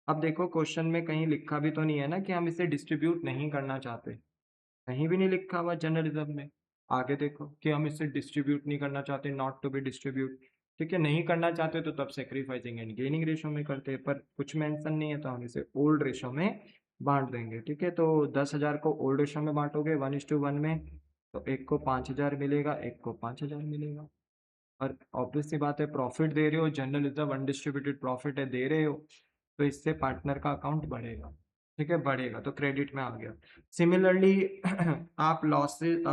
अब देखो क्वेश्चन में कहीं लिखा भी तो नहीं है ना कि हम इसे डिस्ट्रीब्यूट नहीं करना चाहते, कहीं भी नहीं लिखा हुआ जनरल रिजर्व में। आगे देखो कि हम इसे डिस्ट्रीब्यूट नहीं करना चाहते, नॉट टू बी डिस्ट्रीब्यूट। ठीक है, नहीं करना चाहते तो तब सेक्रीफाइसिंग एंड गेनिंग रेशो में करते हैं, पर कुछ मेंशन नहीं है तो हम इसे ओल्ड रेशो में बांट देंगे। ठीक है, तो 10,000 को ओल्ड रेशो में बांटोगे 1:1 में, तो एक को 5,000 मिलेगा, एक को 5,000 मिलेगा। और ऑब्वियस सी बात है, प्रॉफिट दे रहे हो, जनरल रिजर्व अनडिस्ट्रीब्यूटेड प्रॉफिट है, दे रहे हो, तो इससे पार्टनर का अकाउंट बढ़ेगा। ठीक है, बढ़ेगा तो क्रेडिट में आ गया। सिमिलरली आप लॉसेस,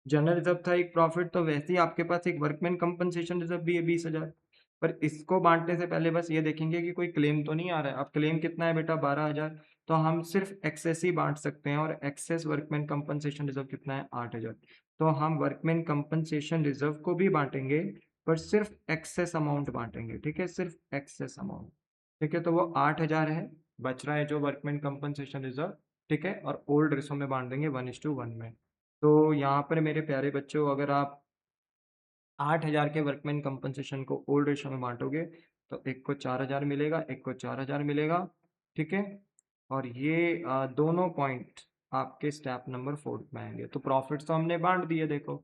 जनरल रिजर्व था एक प्रॉफिट, तो वैसे ही आपके पास एक वर्कमैन कंपनसेशन रिजर्व भी है 20,000। पर इसको बांटने से पहले बस ये देखेंगे कि कोई क्लेम तो नहीं आ रहा है। अब क्लेम कितना है बेटा? 12,000। तो हम सिर्फ एक्सेस ही बांट सकते हैं, और एक्सेस वर्कमैन कंपनसेशन रिजर्व कितना है? 8,000। तो हम वर्कमैन कंपनसेशन रिजर्व को भी बांटेंगे, पर सिर्फ एक्सेस अमाउंट बांटेंगे। ठीक है, सिर्फ एक्सेस अमाउंट। ठीक है, तो वो 8,000 है, बच रहा है जो वर्कमैन कंपनसेशन रिजर्व। ठीक है, और ओल्ड रेशो में बांट देंगे 1:1 में। तो यहाँ पर मेरे प्यारे बच्चों, अगर आप 8,000 के वर्कमैन कंपनसेशन को ओल्ड रेशो में बांटोगे, तो एक को 4,000 मिलेगा, एक को 4,000 मिलेगा। ठीक है, और ये दोनों पॉइंट आपके स्टेप नंबर 4 में आएंगे। तो प्रॉफिट्स तो हमने बांट दिए, देखो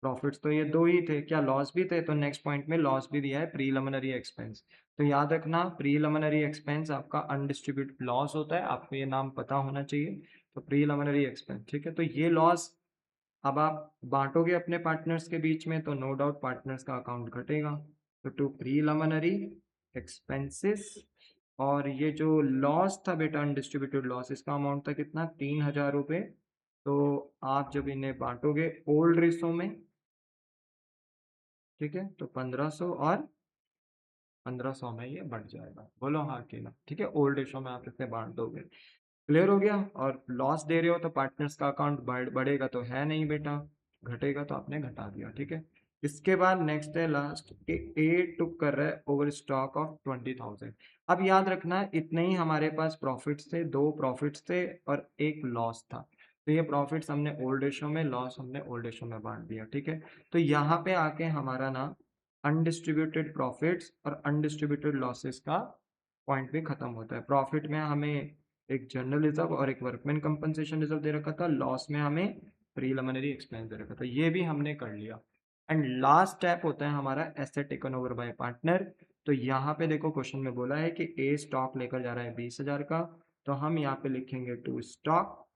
प्रॉफिट्स तो ये दो ही थे, क्या लॉस भी थे? तो नेक्स्ट पॉइंट में लॉस भी दिया है, प्रीलिमिनरी एक्सपेंस। तो याद रखना, प्रीलिमिनरी एक्सपेंस आपका अनडिस्ट्रीब्यूटेड लॉस होता है, आपको ये नाम पता होना चाहिए। तो प्रीलिमिनरी एक्सपेंस, ठीक है, तो ये लॉस अब आप बांटोगे अपने पार्टनर्स के बीच में, तो नो डाउट पार्टनर्स का अकाउंट घटेगा। तो टू प्रीलिमिनरी एक्सपेंसेस, और ये जो लॉस था बेटा अनडिस्ट्रीब्यूटेड लॉस, इसका अमाउंट था कितना? 3,000 रुपये। तो आप जब इन्हें बांटोगे ओल्ड रेशो में, ठीक है, तो 1,500 और 1,500 में ये बढ़ जाएगा। बोलो हाँ कि ना? ठीक है, ओल्ड रेशो में आप इसे बांट दोगे। क्लियर हो गया? और लॉस दे रहे हो तो पार्टनर्स का अकाउंट बढ़ेगा तो है नहीं बेटा, घटेगा तो आपने घटा दिया। ठीक है, इसके बाद नेक्स्ट है लास्ट, ए टुक कर रहा है ओवर स्टॉक ऑफ 20,000। अब याद रखना इतने ही हमारे पास प्रॉफिट्स थे, दो प्रॉफिट्स थे और एक लॉस था। तो ये प्रॉफिट्स हमने ओल्ड रेशो में, लॉस हमने ओल्ड रेशो में बांट दिया। ठीक है, तो यहाँ पे आके हमारा ना अनडिस्ट्रीब्यूटेड प्रॉफिट्स और अनडिस्ट्रीब्यूटेड लॉसेस का पॉइंट भी खत्म होता है। प्रॉफिट में हमें एक जनरल रिजर्व और एक वर्कमैन कंपनसेशन रिजर्व दे रखा था, लॉस में हमें प्रीलिमिनरी एक्सपेंस दे रखा था, ये भी हमने कर लिया। एंड लास्ट स्टेप होता है हमारा asset taken over by partner. तो यहाँ पे देखो क्वेश्चन में बोला है कि ए स्टॉक लेकर जा रहा है 20,000 का, तो हम यहाँ पे लिखेंगे टू स्टॉक,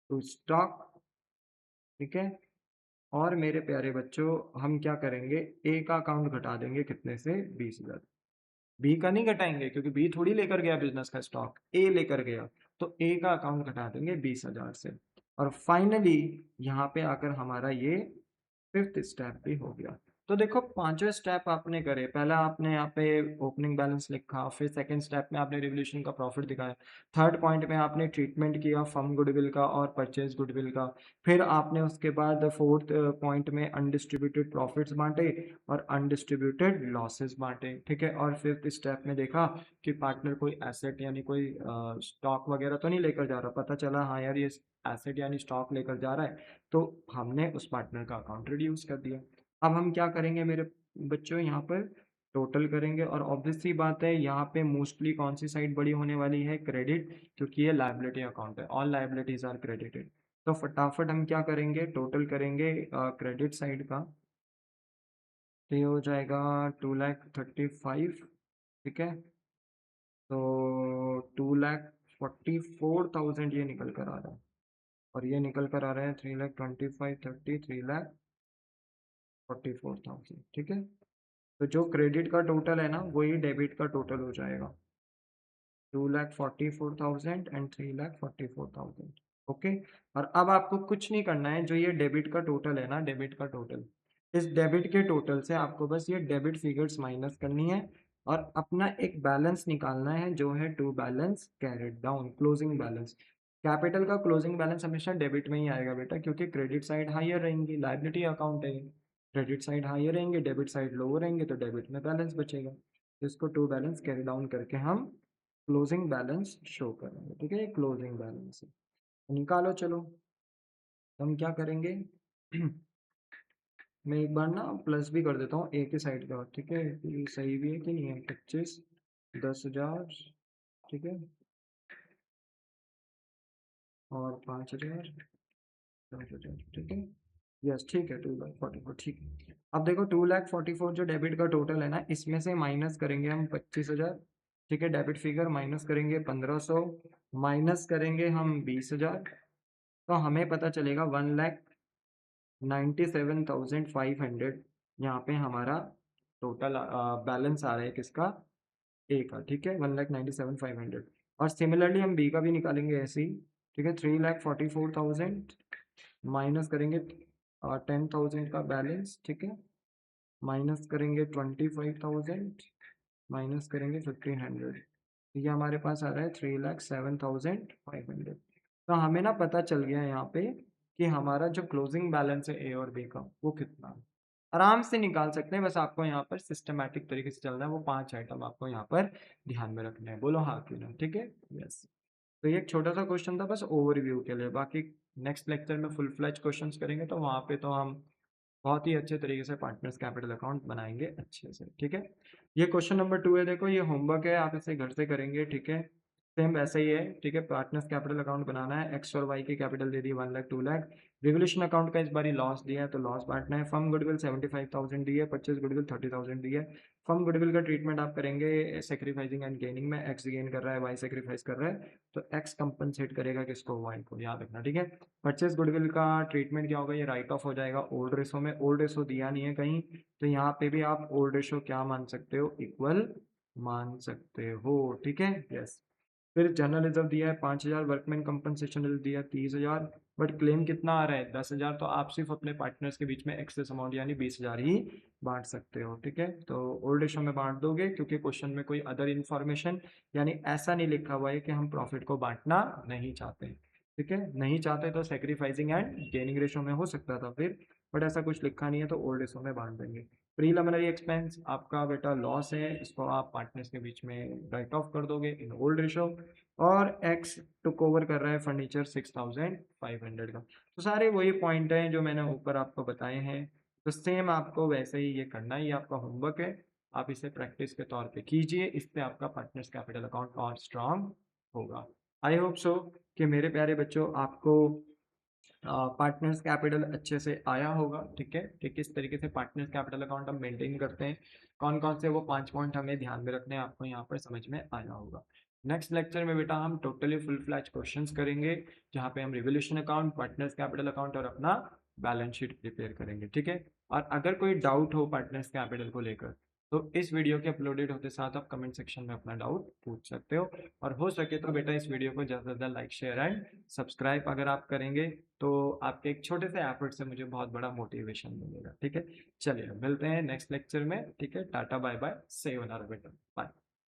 टू स्टॉक। ठीक है, और मेरे प्यारे बच्चों, हम क्या करेंगे? ए का अकाउंट घटा देंगे कितने से? 20,000। बी का नहीं घटाएंगे क्योंकि बी थोड़ी लेकर गया बिजनेस का स्टॉक, ए लेकर गया, तो ए का अकाउंट घटा देंगे 20,000 से। और फाइनली यहाँ पे आकर हमारा ये फिफ्थ स्टेप भी हो गया। तो देखो पांचवें स्टेप आपने करे, पहला आपने यहाँ पे ओपनिंग बैलेंस लिखा, फिर सेकंड स्टेप में आपने रिवोल्यूशन का प्रॉफिट दिखाया, थर्ड पॉइंट में आपने ट्रीटमेंट किया फर्म गुडविल का और परचेज गुडविल का, फिर आपने उसके बाद फोर्थ पॉइंट में अनडिस्ट्रीब्यूटेड प्रॉफिट्स बांटे और अनडिस्ट्रीब्यूटेड लॉसेस बांटे। ठीक है, और फिफ्थ स्टेप में देखा कि पार्टनर कोई एसेट यानी कोई स्टॉक वगैरह तो नहीं लेकर जा रहा, पता चला हाँ यार ये एसेट यानी स्टॉक लेकर जा रहा है, तो हमने उस पार्टनर का अकाउंट रिड्यूस कर दिया। अब हम क्या करेंगे मेरे बच्चों? यहाँ पर टोटल करेंगे, और ऑब्वियस सी बात है यहाँ पे मोस्टली कौन सी साइड बड़ी होने वाली है? क्रेडिट, क्योंकि ये लायबिलिटी अकाउंट है, ऑल लायबिलिटीज आर क्रेडिटेड। तो फटाफट हम क्या करेंगे? टोटल करेंगे क्रेडिट साइड का, तो ये हो जाएगा 2,35,000। ठीक है, तो 2,44,000 ये निकल कर आ रहा है, और ये निकल कर आ रहे हैं 3,25,000, 30, 3,44,000। ठीक है, तो जो क्रेडिट का टोटल है ना वही डेबिट का टोटल हो जाएगा, 2,44,000 एंड 3,44,000। ओके। और अब आपको कुछ नहीं करना है, जो ये डेबिट का टोटल है ना, डेबिट का टोटल, इस डेबिट के टोटल से आपको बस ये डेबिट फिगर्स माइनस करनी है और अपना एक बैलेंस निकालना है जो है to balance carried down, closing balance. Capital का क्लोजिंग बैलेंस हमेशा डेबिट में ही आएगा बेटा, क्योंकि क्रेडिट साइड हाइयर रहेंगी, लायबिलिटी अकाउंट है, क्रेडिट साइड हाइयर रहेंगे, डेबिट साइड लोअर रहेंगे, तो डेबिट में बैलेंस बचेगा। इसको टू बैलेंस कैरी डाउन करके हम क्लोजिंग बैलेंस शो करेंगे। ठीक है, ये क्लोजिंग बैलेंस है, निकालो चलो। तो हम क्या करेंगे मैं एक बार ना प्लस भी कर देता हूँ एक ही साइड का, ठीक है, ये सही भी है कि नहीं है। 25, 10,000, ठीक है, और 5,000, 10,000, ठीक है, यस ठीक है, 2,44,000, ठीक है। अब देखो 2,44,000 जो डेबिट का टोटल है ना, इसमें से माइनस करेंगे हम 25,000, ठीक है, डेबिट फिगर माइनस करेंगे 1,500, माइनस करेंगे हम 20,000, तो हमें पता चलेगा 1,97,500 यहाँ पे हमारा टोटल बैलेंस आ रहा है किसका, ए का, ठीक है, 1,97,500। और सिमिलरली हम बी का भी निकालेंगे ऐसे ही, ठीक है, 3,44,000 माइनस करेंगे 10,000 का बैलेंस, ठीक है, माइनस करेंगे 25,000, माइनस करेंगे 1,500, ये हमारे पास आ रहा है 3,07,500। तो हमें ना पता चल गया यहाँ पे कि हमारा जो क्लोजिंग बैलेंस है ए और बी का वो कितना है। आराम से निकाल सकते हैं, बस आपको यहाँ पर सिस्टमैटिक तरीके से चलना है, वो 5 आइटम आपको यहाँ पर ध्यान में रखने हैं। बोलो हाँ कि ना, ठीक है, यस। तो ये एक छोटा सा क्वेश्चन था बस ओवरव्यू के लिए, बाकी नेक्स्ट लेक्चर में फुल फ्लैज क्वेश्चंस करेंगे, तो वहाँ पे तो हम बहुत ही अच्छे तरीके से पार्टनर्स कैपिटल अकाउंट बनाएंगे अच्छे से, ठीक है। ये क्वेश्चन नंबर 2 है, देखो ये होमवर्क है, आप इसे घर से करेंगे, ठीक है, सेम वैसे ही है, ठीक है। पार्टनर्स कैपिटल अकाउंट बनाना है, एक्स और वाई की कैपिटल दे दी 1 लाख 2 लाख, रिवोल्यूशन अकाउंट का इस बार लॉस दिया है तो लॉस बांटना है, फर्म गुडविल 75,000 दी है, परचेज गुडविल 30,000 दी है। फर्म गुडविल का ट्रीटमेंट आप करेंगे सेक्रीफाइसिंग एंड गेनिंग में, एक्स गेन कर रहा है, वाई सेक्रीफाइस कर रहा है, तो एक्स कंपनसेट करेगा किसको, वाई को, याद रखना, ठीक है। परचेज गुडविल का ट्रीटमेंट क्या होगा, ये राइट ऑफ हो जाएगा ओल्ड रेशो में, ओल्ड रेशो दिया नहीं है कहीं, तो यहाँ पे भी आप ओल्ड रेशो क्या मान सकते हो, इक्वल मान सकते हो, ठीक है, यस। फिर जनरल रिजर्व दिया है 5,000, वर्कमैन कंपनसेशन रिजर्व दिया है 30,000, बट क्लेम कितना आ रहा है 10,000, तो आप सिर्फ अपने पार्टनर्स के बीच में एक्सेस अमाउंट यानी 20,000 ही बांट सकते हो, ठीक है। तो ओल्ड रेशो में बांट दोगे, क्योंकि क्वेश्चन में कोई अदर इन्फॉर्मेशन यानी ऐसा नहीं लिखा हुआ है कि हम प्रॉफिट को बांटना नहीं चाहते, ठीक है, नहीं चाहते तो सेक्रीफाइसिंग एंड गेनिंग रेशो में हो सकता था फिर, बट ऐसा कुछ लिखा नहीं है तो ओल्ड रेशो में बांट देंगे। प्रीलिमिनरी एक्सपेंस आपका बेटा लॉस है, इसको आप पार्टनर्स के बीच में राइट ऑफ कर दोगे इन ओल्ड रेशो, और एक्स टुक ओवर कर रहा है फर्नीचर 6,500 का। तो सारे वही पॉइंट हैं जो मैंने ऊपर आपको बताए हैं, तो सेम आपको वैसे ही ये करना है, ये आपका होमवर्क है, आप इसे प्रैक्टिस के तौर पे कीजिए, इससे आपका पार्टनर्स कैपिटल अकाउंट और स्ट्रांग होगा। आई होप सो कि मेरे प्यारे बच्चों आपको पार्टनर्स कैपिटल अच्छे से आया होगा, ठीक है, कि किस तरीके से पार्टनर्स कैपिटल अकाउंट हम मेंटेन करते हैं, कौन कौन से वो 5 पॉइंट हमें ध्यान में रखने हैं, आपको यहाँ पर समझ में आया होगा। नेक्स्ट लेक्चर में बेटा हम टोटली फुल फ्लैज क्वेश्चंस करेंगे, जहाँ पे हम revolution account, partners capital account और अपना बैलेंस शीट प्रिपेयर करेंगे, ठीक है। और अगर कोई डाउट हो पार्टनर्स कैपिटल को लेकर, तो इस वीडियो के अपलोडेड होते साथ आप कमेंट सेक्शन में अपना डाउट पूछ सकते हो, और हो सके तो बेटा इस वीडियो को ज़्यादा से ज़्यादा लाइक शेयर एंड सब्सक्राइब अगर आप करेंगे तो आपके एक छोटे से एफर्ट से मुझे बहुत बड़ा मोटिवेशन मिलेगा, ठीक है। चलिए मिलते हैं नेक्स्ट लेक्चर में, ठीक है, टाटा बाय बाय, से बेटा, बाय।